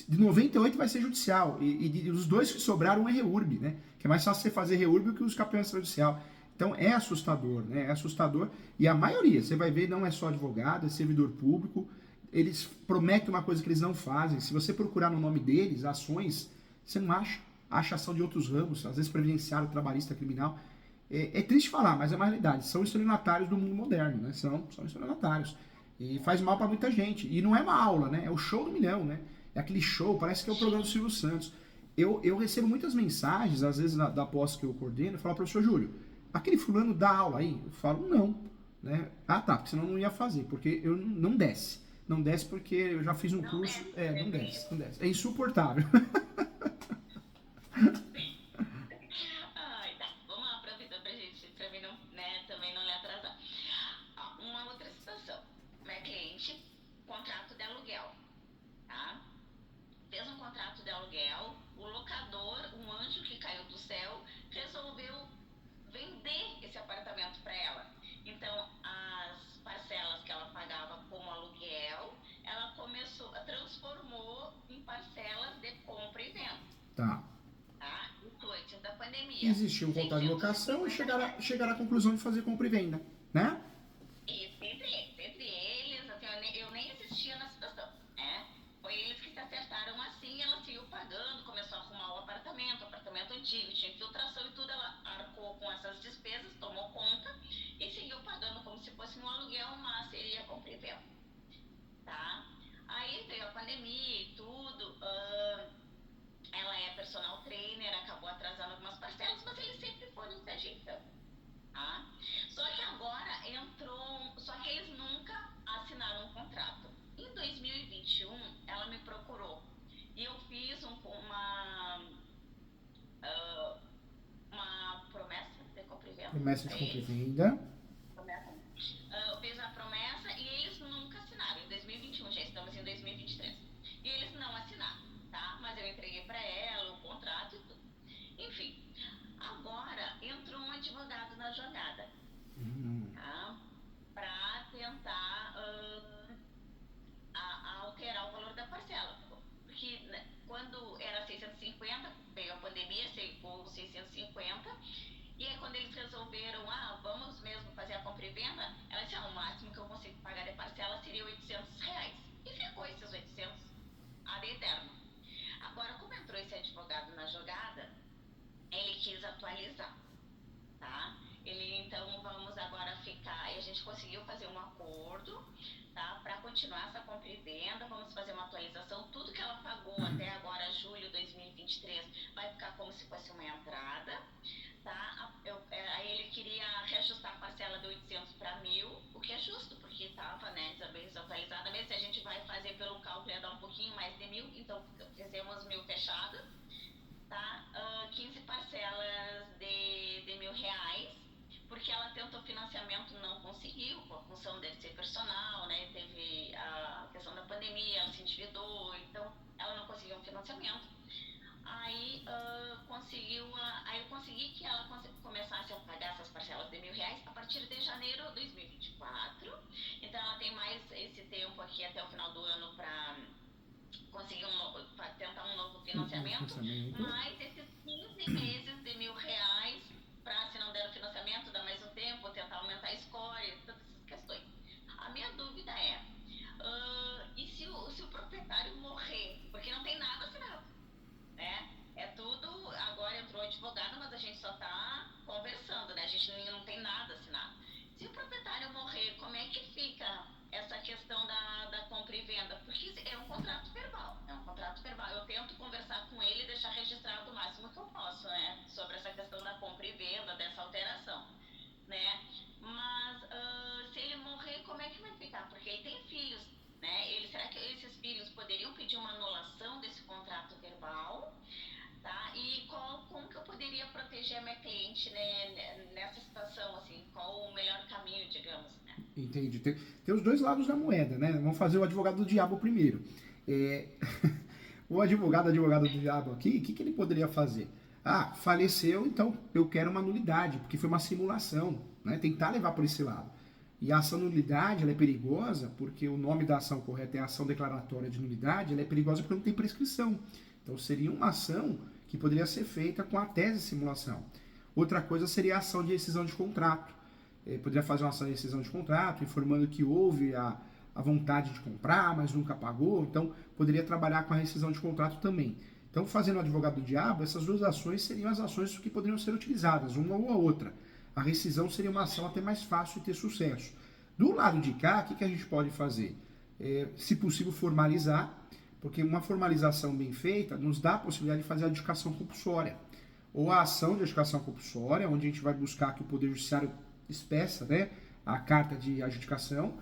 A: de 98 vai ser judicial, e os dois que sobraram um é reurb, né? Que é mais fácil você fazer reurb do que os capiões judicial. Então é assustador, né? É assustador. E a maioria, você vai ver, não é só advogado, é servidor público. Eles prometem uma coisa que eles não fazem. Se você procurar no nome deles, ações, você não acha. Acha ação de outros ramos, às vezes previdenciário, trabalhista, criminal. É triste falar, mas é uma realidade. São estelionatários do mundo moderno, né? São estelionatários. E faz mal para muita gente. E não é uma aula, né? É o show do milhão, né? É aquele show, parece que é o programa do Silvio Santos. Eu recebo muitas mensagens, às vezes da pós que eu coordeno, eu falo, professor Júlio, aquele fulano dá aula aí? Eu falo, não. Né? Tá, porque senão eu não ia fazer, porque eu não desce. Não desce porque eu já fiz um curso. Não desce. É insuportável.
B: Vamos lá pra vida pra gente, pra mim não, né, também não lhe atrasar. Uma outra situação. Cliente, contrato de aluguel. Tá? Fez um contrato de aluguel, o locador, um anjo que caiu do céu, resolveu vender esse apartamento para ela. Então, as parcelas que ela pagava como aluguel, ela transformou em parcelas de compra e venda.
A: Tá.
B: Isso antes da pandemia.
A: Existia um contrato de locação e chegar à conclusão de fazer compra e venda, né?
B: Isso, entre eles, assim, eu nem existia na situação, né? Foi eles que se acertaram assim, ela saiu pagando, começou a arrumar o apartamento antigo, tinha infiltração e tudo, ela 2021, ela me procurou e eu fiz uma promessa de compra e venda.
A: Promessa de compra e venda.
B: Eu fiz a promessa e eles nunca assinaram. Em 2021, já estamos em 2023. E eles não assinaram, tá? Mas eu entreguei para ela o contrato e tudo. Enfim, agora entrou um advogado na jogada, tá? Para tentar alterar o valor da parcela. Porque, né, quando era 650, veio a pandemia, chegou 650. E aí, quando eles resolveram, vamos mesmo fazer a compra e venda, ela disse, o máximo que eu consigo pagar de parcela seria R$800. E ficou esses 800 ad eterno. Agora, como entrou esse advogado na jogada, ele quis atualizar, tá? Então, vamos agora ficar, e a gente conseguiu fazer um acordo, tá? Para continuar essa compra e venda, vamos fazer uma atualização, tudo que ela pagou até agora, julho de 2023, vai ficar como se fosse uma entrada, tá? Aí ele queria reajustar a parcela de 800 para 1.000, o que é justo, porque estava, né, desatualizada, mesmo se a gente vai fazer pelo cálculo, ia dar um pouquinho mais de 1.000, então fizemos 1.000 fechadas, tá? 15 parcelas de R$1.000, porque ela tentou financiamento, não conseguiu, por função dele ser personal, né? Teve a questão da pandemia, ela se endividou, então ela não conseguiu um financiamento. Aí eu consegui que ela começasse a pagar essas parcelas de R$1.000 a partir de janeiro de 2024. Então ela tem mais esse tempo aqui até o final do ano para conseguir para tentar um novo financiamento. Mas esses 15 meses de R$1.000 para, se não der o financiamento, dar mais um tempo, tentar aumentar a score, todas essas questões. A minha dúvida é, e se o proprietário morrer? Porque não tem nada assinado, né? É tudo, agora entrou advogado, mas a gente só está conversando, né? A gente não tem nada assinado. Se o proprietário morrer, como é que fica essa questão da compra e venda? Porque é um contrato verbal, Eu tento conversar com ele e deixar registrado o máximo que eu posso, né? Sobre essa questão da compra e venda, dessa alteração, né? Mas se ele morrer, como é que vai ficar? Porque ele tem filhos, né? Será que esses filhos poderiam pedir uma anulação desse contrato verbal? Tá? E como que eu poderia proteger a minha cliente, né, nessa situação, assim, qual o melhor caminho, digamos, né?
A: Entendi. Tem os dois lados da moeda, né? Vamos fazer o advogado do diabo primeiro. O advogado do diabo aqui, o que ele poderia fazer? Faleceu, então eu quero uma nulidade, porque foi uma simulação, né? Tentar levar por esse lado. E a ação nulidade, ela é perigosa, porque o nome da ação correta é ação declaratória de nulidade, ela é perigosa porque não tem prescrição. Então seria uma ação que poderia ser feita com a tese de simulação. Outra coisa seria a ação de rescisão de contrato. Poderia fazer uma ação de rescisão de contrato, informando que houve a vontade de comprar, mas nunca pagou. Então, poderia trabalhar com a rescisão de contrato também. Então, fazendo o advogado do diabo, essas duas ações seriam as ações que poderiam ser utilizadas, uma ou a outra. A rescisão seria uma ação até mais fácil de ter sucesso. Do lado de cá, o que a gente pode fazer? Se possível, formalizar, porque uma formalização bem feita nos dá a possibilidade de fazer a adjudicação compulsória. Ou a ação de adjudicação compulsória, onde a gente vai buscar que o Poder Judiciário expressa, né, a carta de adjudicação,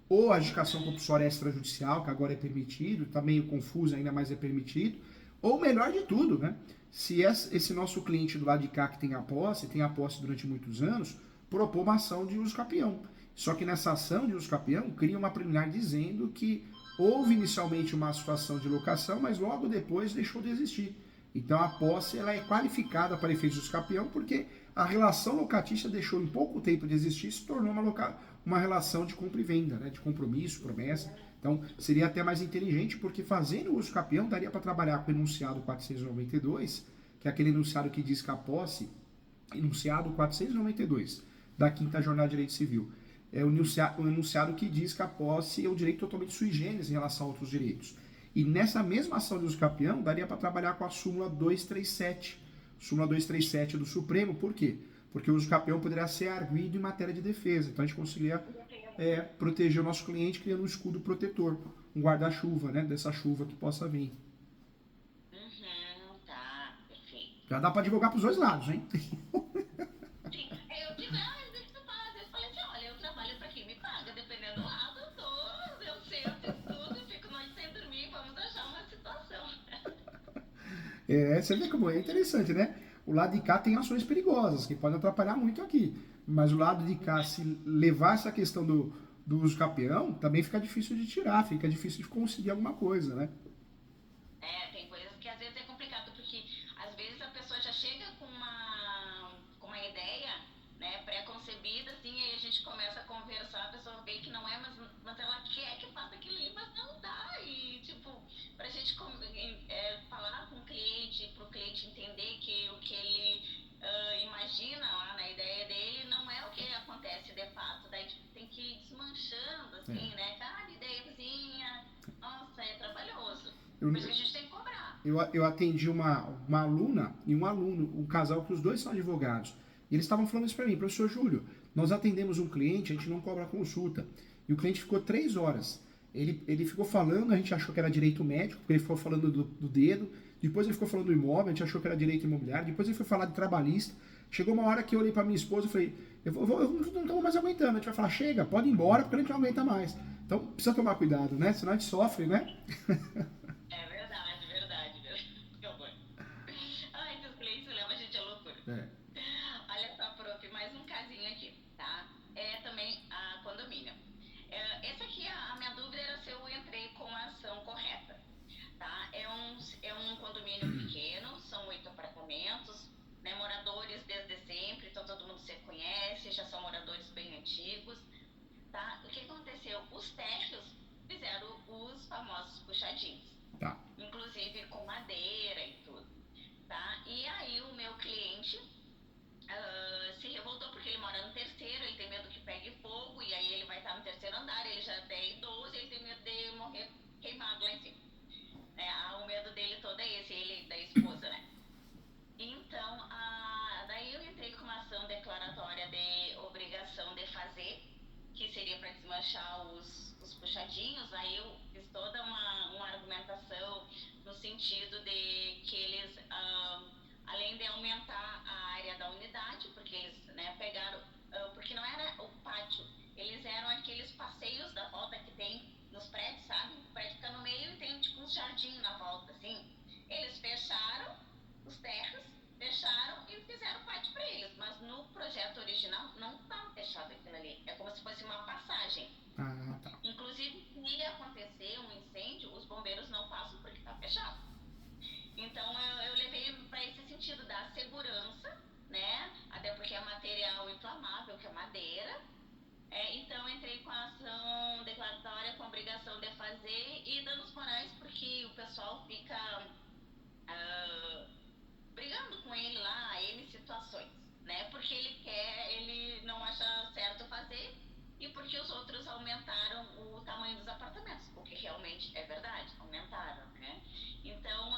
A: ou a adjudicação compulsória extrajudicial, que agora é permitido, está meio confuso ainda, mas é permitido, ou melhor de tudo, né, se esse nosso cliente do lado de cá que tem a posse durante muitos anos, propor uma ação de uso capião. Só que nessa ação de uso capião, cria uma preliminar dizendo que houve inicialmente uma situação de locação, mas logo depois deixou de existir. Então a posse ela é qualificada para efeitos de uso capião porque a relação locatícia deixou em pouco tempo de existir e se tornou uma relação de compra e venda, né, de compromisso, promessa. Então seria até mais inteligente porque fazendo o uso capião daria para trabalhar com o enunciado 492, que é aquele enunciado que diz que a posse, enunciado 492 da Quinta Jornada de Direito Civil, é o enunciado que diz que a posse é um direito totalmente sui generis em relação a outros direitos. E nessa mesma ação de uso capião, daria para trabalhar com a súmula 237. Súmula 237 do Supremo, por quê? Porque o uso capião poderia ser arguido em matéria de defesa. Então a gente conseguiria proteger o nosso cliente criando um escudo protetor, um guarda-chuva, né, dessa chuva que possa vir.
B: Tá, perfeito.
A: Já dá para advogar para os dois lados, hein?
B: Sim, eu digo, às vezes eu falei assim, olha, eu trabalho para quem me paga, dependendo do lado, eu sento, estudo e fico
A: Você vê como é interessante, né? O lado de cá tem ações perigosas que podem atrapalhar muito aqui. Mas o lado de cá, se levar essa questão do uso capião, também fica difícil de tirar, fica difícil de conseguir alguma coisa, né?
B: Tem coisas que às vezes é complicado, porque às vezes a pessoa já chega com uma ideia, né, pré-concebida, assim, e aí a gente começa a conversar, a pessoa vê que não é, mas ela quer que faça aquilo ali, mas não dá. E, tipo, pra gente falar com o cliente, pro cliente entender que o que ele imagina lá na ideia dele não é o que acontece de fato. Daí, tipo, tem que ir desmanchando, assim,
A: É.
B: né? Cada ideiazinha, nossa, é trabalhoso.
A: Eu,
B: Por isso que a gente tem que cobrar.
A: eu atendi uma aluna e um aluno, um casal que os dois são advogados. E eles estavam falando isso para mim, professor Júlio, nós atendemos um cliente, a gente não cobra consulta. E o cliente ficou 3 horas. Ele ficou falando, a gente achou que era direito médico, porque ele ficou falando do dedo. Depois ele ficou falando do imóvel, a gente achou que era direito imobiliário. Depois ele foi falar de trabalhista. Chegou uma hora que eu olhei para minha esposa e falei, eu não estou mais aguentando. A gente vai falar, chega, pode ir embora, porque a gente não aguenta mais. Então precisa tomar cuidado, né? Senão a gente sofre, né?
B: É verdade, verdade, verdade. Que horror. Ai, que os clientes levam a gente à loucura.
A: É,
B: Olha só, prof, mais um casinho aqui, tá? É também a condomínio. Essa aqui, a minha dúvida era se eu entrei com a ação correta, tá? É um condomínio pequeno, são 8 apartamentos, né? Moradores desde sempre, então todo mundo se conhece, já são moradores bem antigos, tá? O que aconteceu? Os térreos fizeram os famosos puxadinhos,
A: tá.
B: inclusive com madeira e tudo, tá? E aí o meu cliente se revoltou porque ele mora no terceiro, ele tem medo que pegue fogo, e aí ele vai estar no terceiro andar, ele já é idoso, ele tem medo de morrer queimado lá em cima. O medo dele todo é esse, ele da esposa, né? Então, daí eu entrei com uma ação declaratória de obrigação de fazer, que seria para desmanchar os puxadinhos. Aí eu fiz toda uma argumentação no sentido de que eles, além de aumentar a área da unidade, porque eles, né, pegaram, porque não era o pátio, eles eram aqueles passeios da volta que tem nos prédios, sabe? O prédio fica no meio e tem tipo um jardim na volta, assim. Eles fecharam os terras, fecharam e fizeram pátio para eles, mas no projeto original não estava fechado aquilo ali. É como se fosse uma passagem.
A: Ah, tá.
B: Inclusive, se acontecer um incêndio, os bombeiros não passam porque está fechado. Então, eu levei para esse sentido da segurança, né? Até porque é material inflamável, que é madeira. Então, entrei com a ação declaratória com a obrigação de fazer e danos morais, porque o pessoal fica ah, brigando com ele lá, N situações, né? Porque ele não acha certo fazer e porque os outros aumentaram o tamanho dos apartamentos, o que realmente é verdade, aumentaram, né? Então,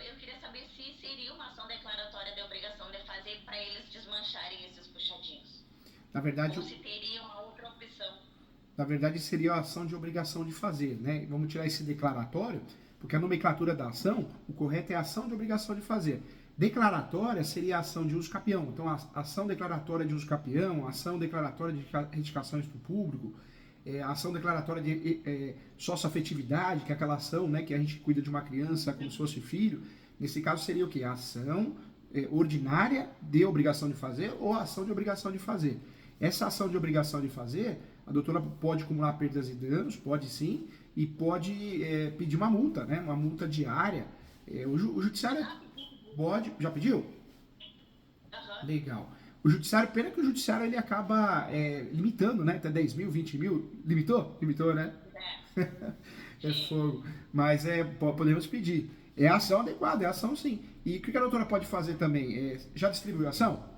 B: eu queria saber se seria uma ação declaratória de obrigação de fazer para eles desmancharem esses puxadinhos,
A: Na verdade,
B: ou se teria uma outra opção.
A: na verdade, seria a ação de obrigação de fazer, né? Vamos tirar esse declaratório, porque a nomenclatura da ação, o correto é a ação de obrigação de fazer. Declaratória seria a ação de uso capião. Então, a ação declaratória de uso capião, a ação declaratória de retificações para o público, a ação declaratória de sócio-afetividade, que é aquela ação, né, que a gente cuida de uma criança como se fosse filho. Nesse caso, seria o quê? A ação ordinária de obrigação de fazer ou a ação de obrigação de fazer. Essa ação de obrigação de fazer, a doutora pode acumular perdas e danos, pode sim, e pode pedir uma multa, né? Uma multa diária. O judiciário pode. Já pediu?
B: Aham.
A: Legal. O judiciário, pena que o judiciário ele acaba limitando, né? Até 10 mil, 20 mil. Limitou? Limitou, né? É
B: Sim.
A: fogo. Mas podemos pedir. É a ação adequada, é a ação sim. E o que a doutora pode fazer também? Já distribuiu a ação?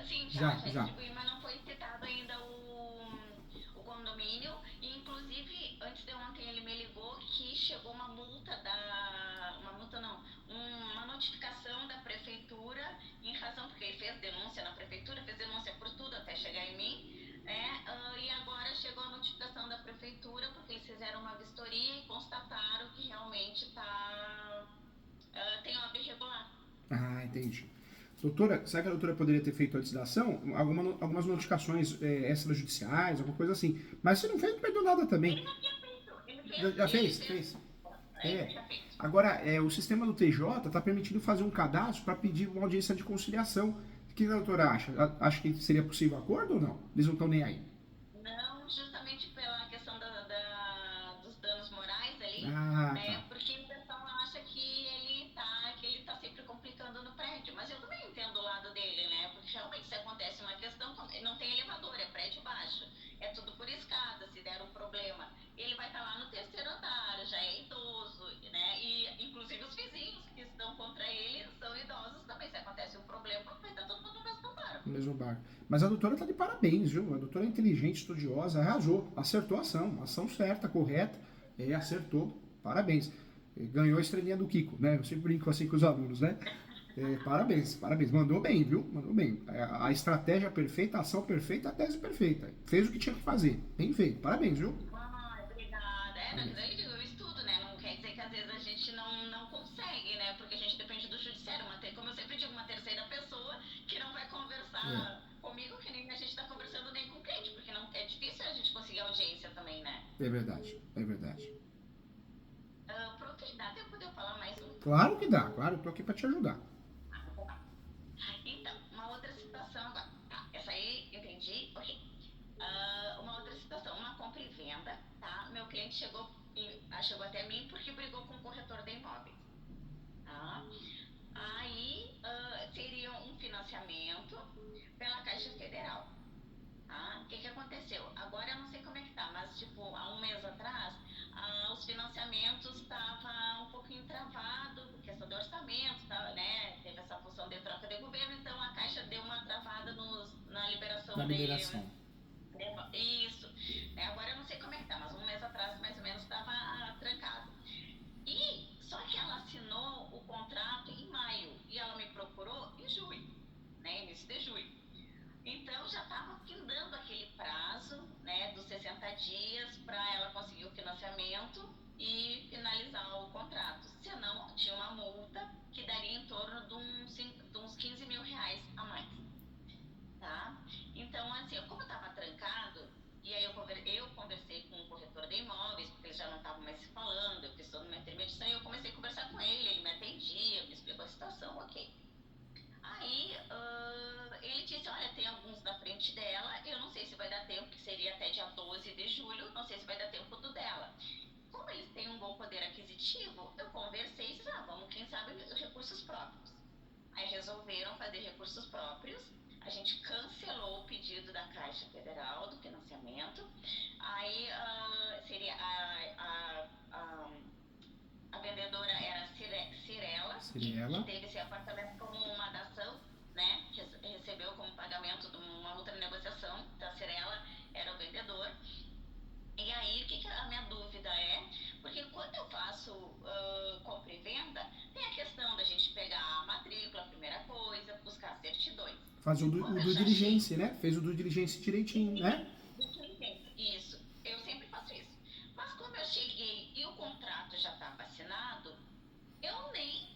B: Sim, já,
A: Já,
B: já
A: já.
B: distribuí, mas não foi citado ainda o condomínio. E, inclusive, antes de ontem ele me ligou que chegou uma multa uma multa não, uma notificação da prefeitura em razão, porque ele fez denúncia na prefeitura, fez denúncia por tudo até chegar em mim, e agora chegou a notificação da prefeitura porque eles fizeram uma vistoria e constataram que realmente tem obra irregular.
A: Ah, entendi. Doutora, será que a doutora poderia ter feito antes da ação algumas notificações extrajudiciais, alguma coisa assim? Mas você não fez, não perdeu nada também.
B: Ele não tinha feito, ele
A: Já
B: fez,
A: fez? Fez?
B: Aí deixa feito.
A: Agora, o sistema do TJ está permitindo fazer um cadastro para pedir uma audiência de conciliação. O que a doutora acha? Acha que seria possível acordo ou não? Eles não estão nem aí.
B: Não, justamente pela questão dos danos morais ali,
A: Ah,
B: né?
A: tá.
B: Porque o pessoal acha que ele tá sempre complicando no prédio. Mas eu também entendo o lado dele, né? Porque realmente se acontece uma questão, não tem elevador, é prédio baixo. É tudo por escada, se der um problema. Ele vai estar lá no terceiro andar, já é idoso, né? E inclusive os vizinhos que estão contra ele são idosos também. Se acontece um problema, vai estar todo mundo no mesmo andar.
A: No mesmo barco. Mas a doutora tá de parabéns, viu? A doutora é inteligente, estudiosa, arrasou, acertou a ação certa, correta, acertou, parabéns. Ganhou a estrelinha do Kiko, né? Eu sempre brinco assim com os alunos, né? Parabéns, parabéns. Mandou bem, viu? Mandou bem. A estratégia perfeita, a ação perfeita, a tese perfeita. Fez o que tinha que fazer. Bem feito. Parabéns, viu?
B: Obrigada.
A: Parabéns.
B: Eu estudo, né? Não quer dizer que às vezes a gente não consegue, né? Porque a gente depende do judiciário. Como eu sempre digo, uma terceira pessoa que não vai
A: É,
B: conversar comigo, que nem a gente está conversando nem com o cliente, porque não, é difícil a gente conseguir audiência também, né?
A: é verdade, é verdade.
B: Pronto, dá tempo de eu falar mais um.
A: Claro que dá, claro, eu tô aqui pra te ajudar.
B: Então, uma outra situação agora. Tá, essa aí entendi, ok. Uma outra situação, uma compra e venda, tá? Meu cliente chegou até mim porque brigou com o corretor de imóveis. Tá? Aí seria um financiamento pela Caixa Federal. Tá? O que aconteceu? Agora eu não sei como é que tá, mas tipo, há um mês atrás, os financiamentos estavam um pouquinho travado, por questão de orçamento, tá, né? Teve essa função de troca de governo, então a Caixa deu uma travada na
A: Na
B: liberação
A: liberação.
B: Isso. Agora eu não sei como é que tá, mas um mês atrás mais ou menos estava trancado. E só que ela assinou o contrato em maio e ela me procurou em julho, né, início de julho. Então já estava findando aquele prazo, né, dos 60 dias para ela conseguir o financiamento e finalizar o contrato. Senão tinha uma multa que daria em torno de uns 15 mil reais a mais. Tá? Então, assim, como eu estava trancado, e aí eu conversei com o corretor de imóveis, porque eles já não estavam mais se falando, eu fiz toda uma intermediação e eu comecei a conversar com ele me atendia, me explicou a situação, ok. Aí ele disse, olha, tem alguns na frente dela, eu não sei se vai dar tempo, que seria até dia 12 de julho, não sei se vai dar tempo do dela. Como eles têm um bom poder aquisitivo, eu conversei e disse, vamos, quem sabe, recursos próprios. Aí resolveram fazer recursos próprios. A gente cancelou o pedido da Caixa Federal do financiamento. Aí seria a vendedora era Cirela, que
A: Cirela.
B: teve esse apartamento como uma dação, né? Recebeu como pagamento de uma outra negociação da Cirela, era o vendedor. E aí, o que a minha dúvida é? Porque quando eu faço compra e venda, tem a questão da gente pegar a matrícula, a primeira coisa, buscar certidões.
A: Faz
B: Como
A: o
B: eu
A: do
B: já achei
A: diligência, né? Fez o do diligência direitinho, né?
B: isso, eu sempre faço isso. Mas como eu cheguei e o contrato já estava assinado, eu nem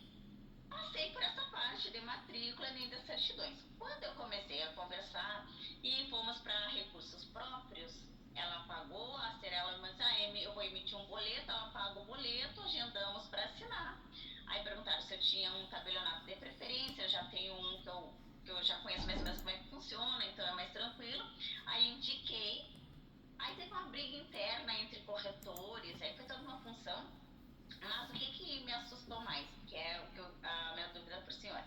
B: passei por essa parte de matrícula nem das certidões. Quando eu comecei a conversar e fomos para recursos próprios, ela pagou, a Cirela me disse, eu vou emitir um boleto, ela paga o boleto, agendamos para assinar. Aí perguntaram se eu tinha um tabelionato de preferência, eu já tenho um que eu já conheço mais ou menos como é que funciona, então é mais tranquilo. Aí indiquei, aí teve uma briga interna entre corretores, aí foi toda uma função. Mas o que me assustou mais, que é a minha dúvida para o senhor,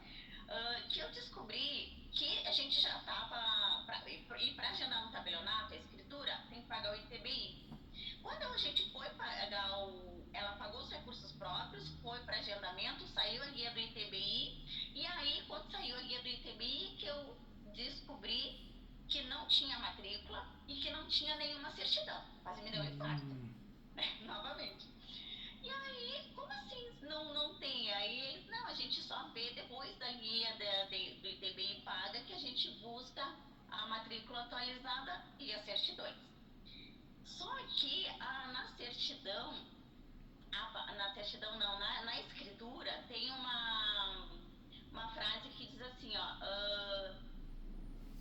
B: que eu descobri que a gente já estava, e para agendar um tabelionato, a escritura, tem que pagar o ITBI. Quando a gente foi pagar ela pagou os recursos próprios, foi para agendamento, saiu a guia do ITBI, e aí quando saiu a guia do ITBI que eu descobri que não tinha matrícula e que não tinha nenhuma certidão. Quase me deu um infarto, né? Novamente. E aí, como assim não tem? Aí eles, não, a gente só vê depois da guia do ITBI paga que a gente busca a matrícula atualizada e as certidões. Só que na certidão não, na escritura tem uma frase que diz assim,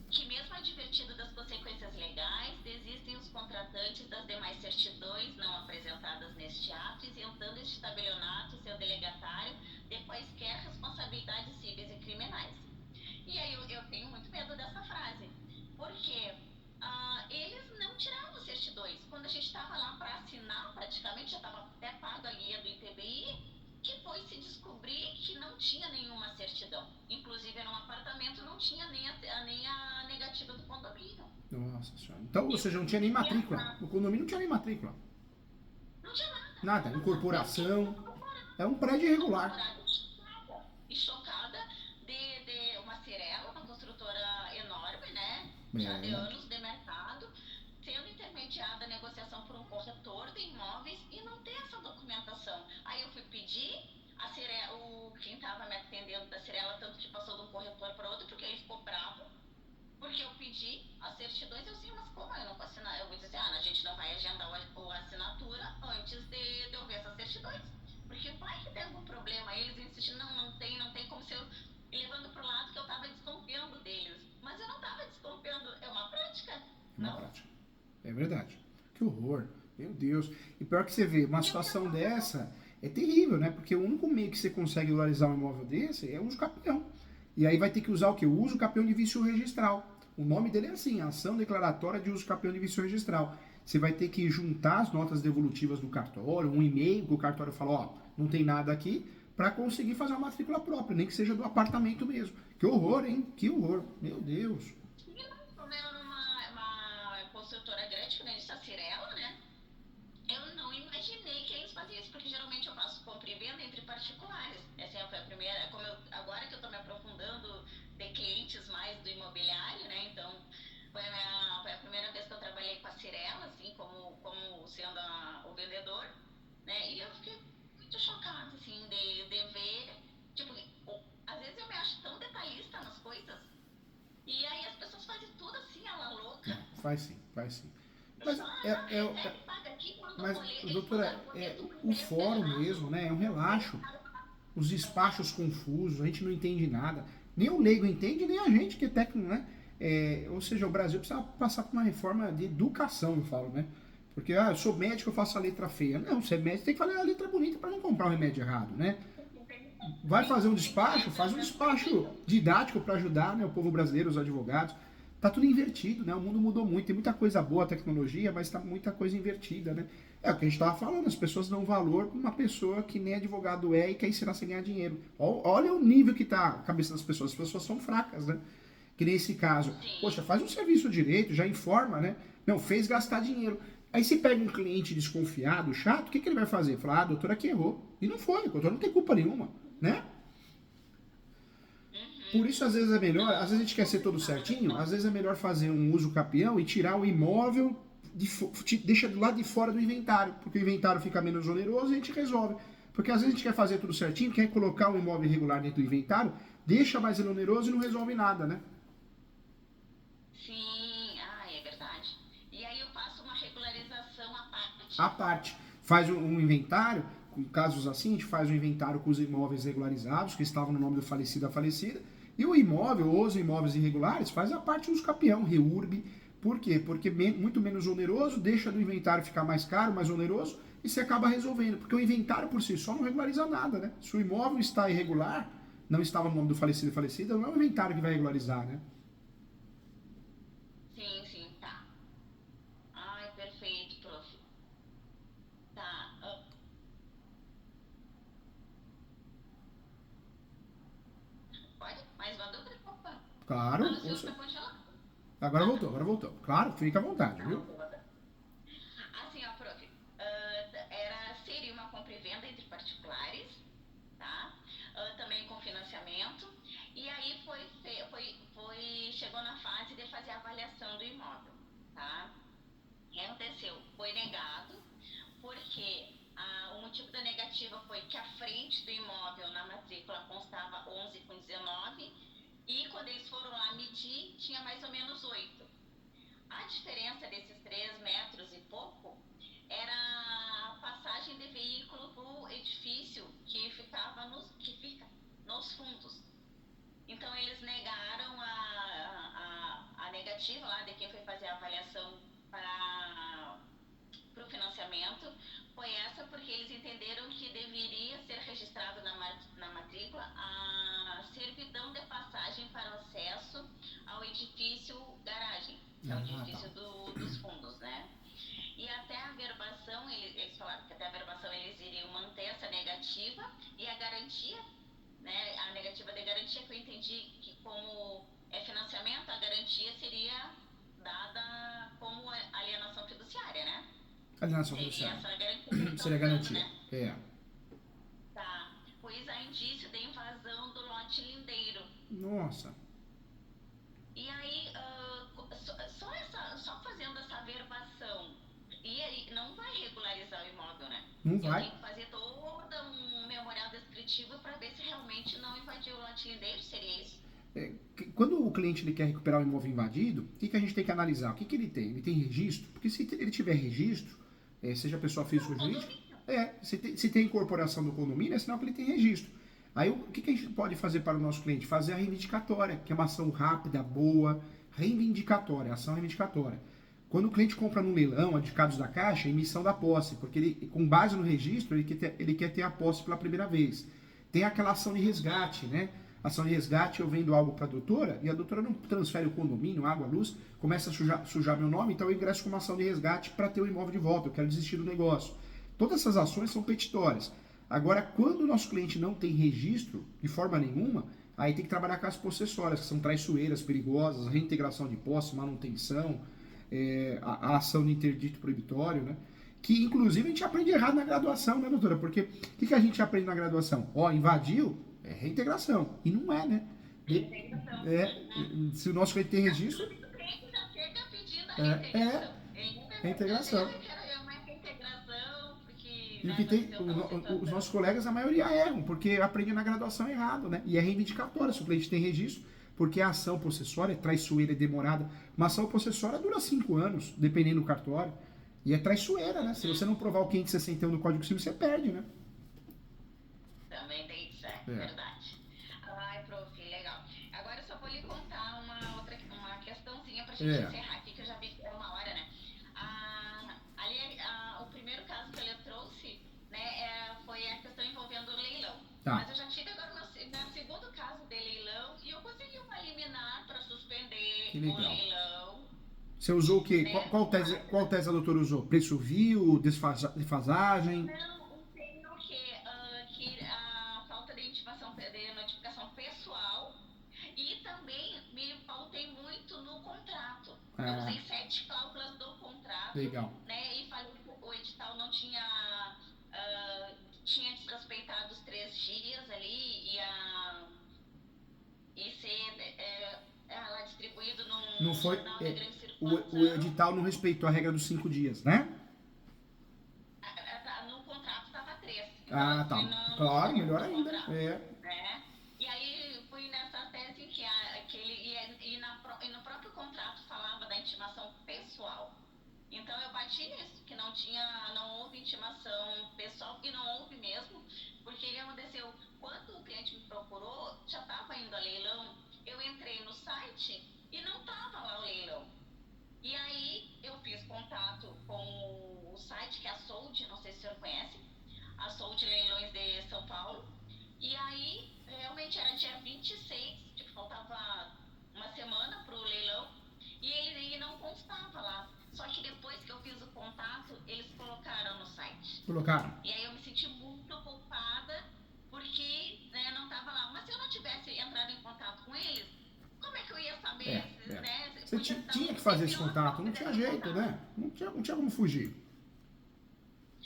B: que mesmo advertido das consequências legais, desistem os contratantes das demais mais certidões não apresentadas neste ato, isentando este tabelionato, seu delegatário, de quaisquer responsabilidades cíveis e criminais. E aí eu tenho muito medo dessa frase, porque eles não tiravam certidões. Quando a gente estava lá para assinar, praticamente já estava até pago a guia do ITBI, que foi se descobrir que não tinha nenhuma certidão. Inclusive, num apartamento não tinha nem a negativa do condomínio.
A: Nossa senhora. Então, ou seja, não tinha nem matrícula. O condomínio não tinha nem matrícula.
B: Não tinha nada.
A: Nada. Incorporação. É um prédio irregular.
B: E chocada de uma Cirela, uma construtora enorme, né? Já de anos de mercado, sendo intermediada a negociação por um corretor de imóveis e não ter essa documentação. Aí eu fui pedir, quem estava me atendendo da Cirela, tanto que passou de um corretor para outro, porque ele ficou bravo, porque eu pedi as certidões. Eu sei, mas como eu não vou assinar? Eu vou dizer, a gente não vai agendar a assinatura antes de eu ver essas certidões. Porque vai que tem algum problema. Aí eles insistindo, não tem como se eu ir levando para o lado que eu estava desconfiando deles. Mas eu não estava desconfiando, é uma prática.
A: Uma prática. É verdade. Que horror. Meu Deus. E pior que você vê, uma situação dessa é terrível, né? Porque o único meio que você consegue regularizar um imóvel desse é o uso capião. E aí vai ter que usar o quê? O uso capião de vício registral. O nome dele é assim, Ação Declaratória de Uso Capião de Vício Registral. Você vai ter que juntar as notas devolutivas do cartório, um e-mail que o cartório fala, ó, não tem nada aqui, para conseguir fazer uma matrícula própria, nem que seja do apartamento mesmo. Que horror, hein? Que horror. Meu Deus.
B: Numa construtora grande, que nem a Cirela, né? Eu não imaginei que eles faziam isso, porque geralmente eu faço compra e venda entre particulares. Essa foi a primeira, agora que eu estou me aprofundando de clientes mais do imobiliário, né? Então, foi a primeira vez que eu trabalhei com a Cirela, assim, como sendo o vendedor, né? E eu fiquei muito chocada, assim, de ver, tipo, às vezes eu me acho tão detalhista nas coisas, e aí as pessoas fazem tudo assim, ela louca.
A: Não, faz sim, faz sim. Mas, mas doutora, o fórum mesmo, né? É um relaxo. Os despachos confusos, a gente não entende nada. Nem o leigo entende, nem a gente que é técnico, né? Ou seja, o Brasil precisa passar por uma reforma de educação, eu falo, né? Porque, eu sou médico, eu faço a letra feia. Não, você é médico, tem que fazer a letra bonita para não comprar o remédio errado, né? Vai fazer um despacho, faz um despacho didático para ajudar, né, o povo brasileiro, os advogados. Tá tudo invertido, né? O mundo mudou muito, tem muita coisa boa, a tecnologia, mas tá muita coisa invertida, né? É o que a gente tava falando, as pessoas dão valor para uma pessoa que nem advogado é e quer ensinar sem ganhar dinheiro. Olha o nível que tá a cabeça das pessoas, as pessoas são fracas, né? Que nesse caso, poxa, faz um serviço direito, já informa, né? Não, fez gastar dinheiro. Aí você pega um cliente desconfiado, chato, o que ele vai fazer? Falar, a doutora aqui errou. E não foi, a doutora não tem culpa nenhuma, né? Por isso, às vezes é melhor, às vezes a gente quer ser todo certinho, às vezes é melhor fazer um uso capião e tirar o imóvel, deixa do lado de fora do inventário, porque o inventário fica menos oneroso e a gente resolve. Porque às vezes a gente quer fazer tudo certinho, quer colocar um imóvel irregular dentro do inventário, deixa mais oneroso e não resolve nada, né?
B: Sim, é verdade. E aí eu faço uma regularização à parte.
A: À parte. Faz um inventário, com casos assim, a gente faz um inventário com os imóveis regularizados, que estavam no nome do falecido ou falecida, e o imóvel, ou os imóveis irregulares, faz a parte dos capião, reurb. Por quê? Porque muito menos oneroso, deixa do inventário ficar mais caro, mais oneroso, e você acaba resolvendo. Porque o inventário por si só não regulariza nada, né? Se o imóvel está irregular, não estava no nome do falecido ou falecida, não é o inventário que vai regularizar, né?
B: Sim, tá. Ai, perfeito, prof. Tá. Pode? Mais uma dúvida? Opa.
A: Claro.
B: O senhor tá congelado?
A: Agora voltou. Claro, fica à vontade, viu?
B: Assim, ó, prof. Seria uma compra e venda entre particulares, tá? Também com financiamento. E aí chegou na fase de fazer a avaliação do imóvel, tá? O que aconteceu? Foi negado, porque o motivo da negativa foi que a frente do imóvel na matrícula constava 11 com 19 e quando eles foram lá medir, tinha mais ou menos 8. A diferença desses 3 metros e pouco era a passagem de veículo do edifício que fica nos fundos. Então eles negaram a negativa lá de quem foi fazer a avaliação para o financiamento foi essa, porque eles entenderam que deveria ser registrado na matrícula a servidão de passagem para o acesso ao edifício garagem, que é o edifício dos fundos, né? E até a verbação, eles falaram que até a verbação eles iriam manter essa negativa e a garantia, né? A negativa de garantia, que eu entendi que como é financiamento, a garantia seria dada como alienação fiduciária, né?
A: Alienação
B: Seria
A: fiduciária.
B: essa a garantia que eles estão
A: Seria
B: usando,
A: garantia.
B: né?
A: É.
B: Tá. Pois há indício de invasão do lote lindeiro.
A: Nossa.
B: E aí, só fazendo essa verbação, e aí não vai regularizar o imóvel, né?
A: Não
B: Eu
A: vai.
B: tenho que fazer todo um memorial descritivo para ver se realmente não invadiu o lote lindeiro, seria isso?
A: Quando o cliente ele quer recuperar o imóvel invadido, o que a gente tem que analisar? O que ele tem? Ele tem registro? Porque se ele tiver registro, seja pessoa física ou jurídica, se tem incorporação do condomínio, é sinal que ele tem registro. Aí o que a gente pode fazer para o nosso cliente? Fazer a reivindicatória, que é uma ação rápida, boa, reivindicatória, ação reivindicatória. Quando o cliente compra no leilão, adjudicados da Caixa, é emissão da posse, porque ele, com base no registro, ele quer ter a posse pela primeira vez. Tem aquela ação de resgate, né? Ação de resgate, eu vendo algo para a doutora, e a doutora não transfere o condomínio, água, luz, começa a sujar meu nome, então eu ingresso com uma ação de resgate para ter o imóvel de volta, eu quero desistir do negócio. Todas essas ações são petitórias. Agora, quando o nosso cliente não tem registro, de forma nenhuma, aí tem que trabalhar com as possessórias, que são traiçoeiras, perigosas, reintegração de posse, manutenção, a ação de interdito proibitório, né? Que inclusive a gente aprende errado na graduação, né, doutora? Porque o que a gente aprende na graduação? Invadiu, é reintegração. E não é, né?
B: Reintegração.
A: Se o nosso cliente tem registro.
B: O cliente já chega pedindo a reintegração.
A: Reintegração.
B: Eu quero uma reintegração, porque.
A: E o que tem, os nossos colegas, a maioria erram, porque aprendem na graduação errado, né? E é reivindicatória se o cliente tem registro, porque a ação possessória é traiçoeira e demorada. Uma ação possessória dura 5 anos, dependendo do cartório. E é traiçoeira, né? Se você não provar o 561 no Código Civil, você perde, né?
B: Também tem isso, verdade. Ai, prof, legal. Agora eu só vou lhe contar uma questãozinha pra gente encerrar aqui, que eu já vi que é uma hora, né? O primeiro caso que ele trouxe, né, foi a questão envolvendo o leilão.
A: Tá.
B: Mas eu já tive agora meu segundo caso de leilão e eu consegui uma liminar pra suspender o leilão.
A: Você usou o quê? Né? Qual tese a doutora usou? Preço vil, defasagem?
B: Não, entendo que a falta de notificação pessoal, e também me pautei muito no contrato. Eu usei 7 cláusulas do contrato.
A: Legal.
B: Né, e falei que o edital não tinha desrespeitado os 3 dias ali e ser lá distribuído num jornal de grande circulação.
A: O edital não respeitou a regra dos 5 dias, né?
B: No contrato estava 3.
A: Então, tá. Claro, melhor ainda.
B: E aí fui nessa tese que ele no próprio contrato falava da intimação pessoal. Então eu bati nisso, que não houve intimação pessoal, e não houve mesmo, porque o que aconteceu? Quando o cliente me procurou, já estava indo a leilão, eu entrei no site e não estava lá o leilão. E aí eu fiz contato com o site, que é a Sold, não sei se o senhor conhece, a Sold Leilões de São Paulo. E aí, realmente era dia 26, faltava uma semana para o leilão, e ele não constava lá. Só que depois que eu fiz o contato, eles colocaram no site.
A: Colocaram.
B: E aí eu me senti muito culpada, porque não estava lá. Mas se eu não tivesse entrado em contato com eles, como é que eu ia saber? Né?
A: Você tinha que fazer esse contato, não tinha jeito, né? Não tinha como fugir.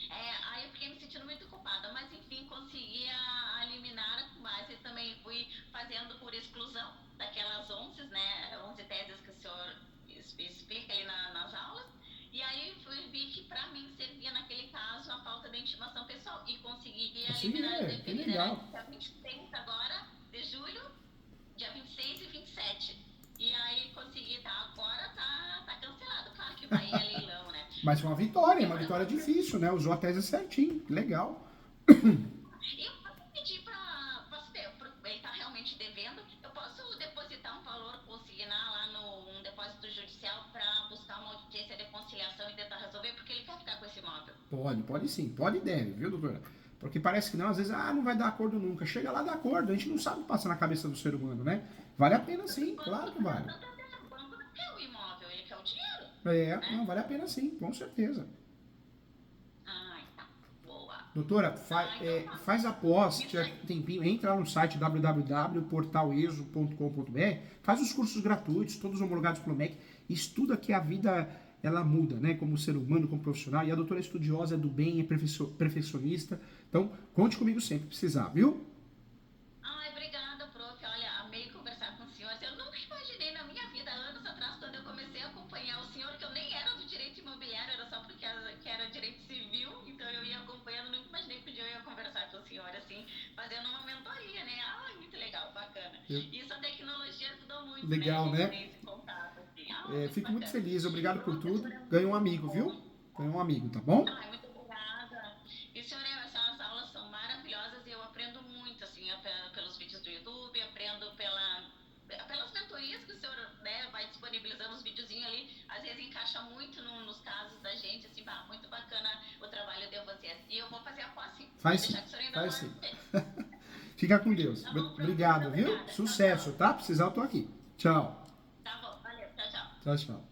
B: Aí eu fiquei me sentindo muito culpada, mas enfim, consegui a liminar, mas eu também fui fazendo por exclusão daquelas 11, né? 11 teses que o senhor explica ali nas aulas. E aí vi que pra mim servia naquele caso a falta de intimação pessoal. E consegui eliminar as definidas. Dia 26 agora de julho, dia 26 e 27. E aí consegui, agora tá cancelado. Claro que vai a leilão, né?
A: Mas foi uma vitória difícil, né? Usou a tese certinho, legal.
B: E eu posso pedir ele tá realmente devendo, eu posso depositar um valor, consignar lá num depósito judicial para buscar uma audiência de conciliação e tentar resolver, porque ele quer ficar com esse imóvel.
A: Pode sim, pode e deve, viu, doutora? Porque parece que não, às vezes, não vai dar acordo nunca. Chega lá, dá acordo. A gente não sabe o que passa na cabeça do ser humano, né? Vale a pena sim, claro que vale.
B: O banco não quer o imóvel, ele quer o dinheiro,
A: Não,
B: né?
A: vale a pena sim, com certeza.
B: Ai, tá. Boa.
A: Doutora,
B: Então tá.
A: faz a pós,
B: Isso
A: tiver
B: aí.
A: tempinho, entra lá no site www.portaleso.com.br, faz os cursos gratuitos, todos homologados pelo MEC, estuda que a vida ela muda, né? Como ser humano, como profissional, e a doutora é estudiosa, é do bem, é perfeccionista. Então, conte comigo sempre que precisar, viu?
B: Ai, obrigada, prof. Olha, amei conversar com o senhor. Eu nunca imaginei na minha vida, anos atrás, quando eu comecei a acompanhar o senhor, que eu nem era do direito imobiliário, era só porque que era direito civil, então eu ia acompanhando, nunca imaginei que um dia eu ia conversar com o senhor, assim, fazendo uma mentoria, né? Ai, muito legal, bacana.
A: Eu-
B: Isso a tecnologia ajudou muito, né? A
A: Legal,
B: gente
A: né?
B: ter esse contato, assim. Ah, muito
A: Fico muito
B: bacana.
A: feliz,
B: E
A: obrigado por tudo.
B: professor, é
A: Ganha um
B: muito
A: amigo, viu?
B: bom.
A: Ganha um amigo, tá bom?
B: Ai, muito obrigada. E, senhor, essas aulas são maravilhosas e eu aprendo muito, assim, pelos vídeos do YouTube, aprendo pelas mentorias que o senhor, né, vai disponibilizando os videozinhos ali, às vezes encaixa muito nos casos da gente, assim, muito bacana o trabalho de vocês. E eu vou fazer a posse, pode
A: Faz sim,
B: deixar que o senhor ainda
A: faz
B: vai
A: sim.
B: ver.
A: Fica com Deus.
B: Tá bom, prof? Muito
A: Obrigado, viu?
B: obrigada. Tchau,
A: Sucesso,
B: tchau.
A: tá? Precisar, eu tô aqui. Tchau.
B: Tá bom, valeu, tchau, tchau.
A: Tchau, tchau.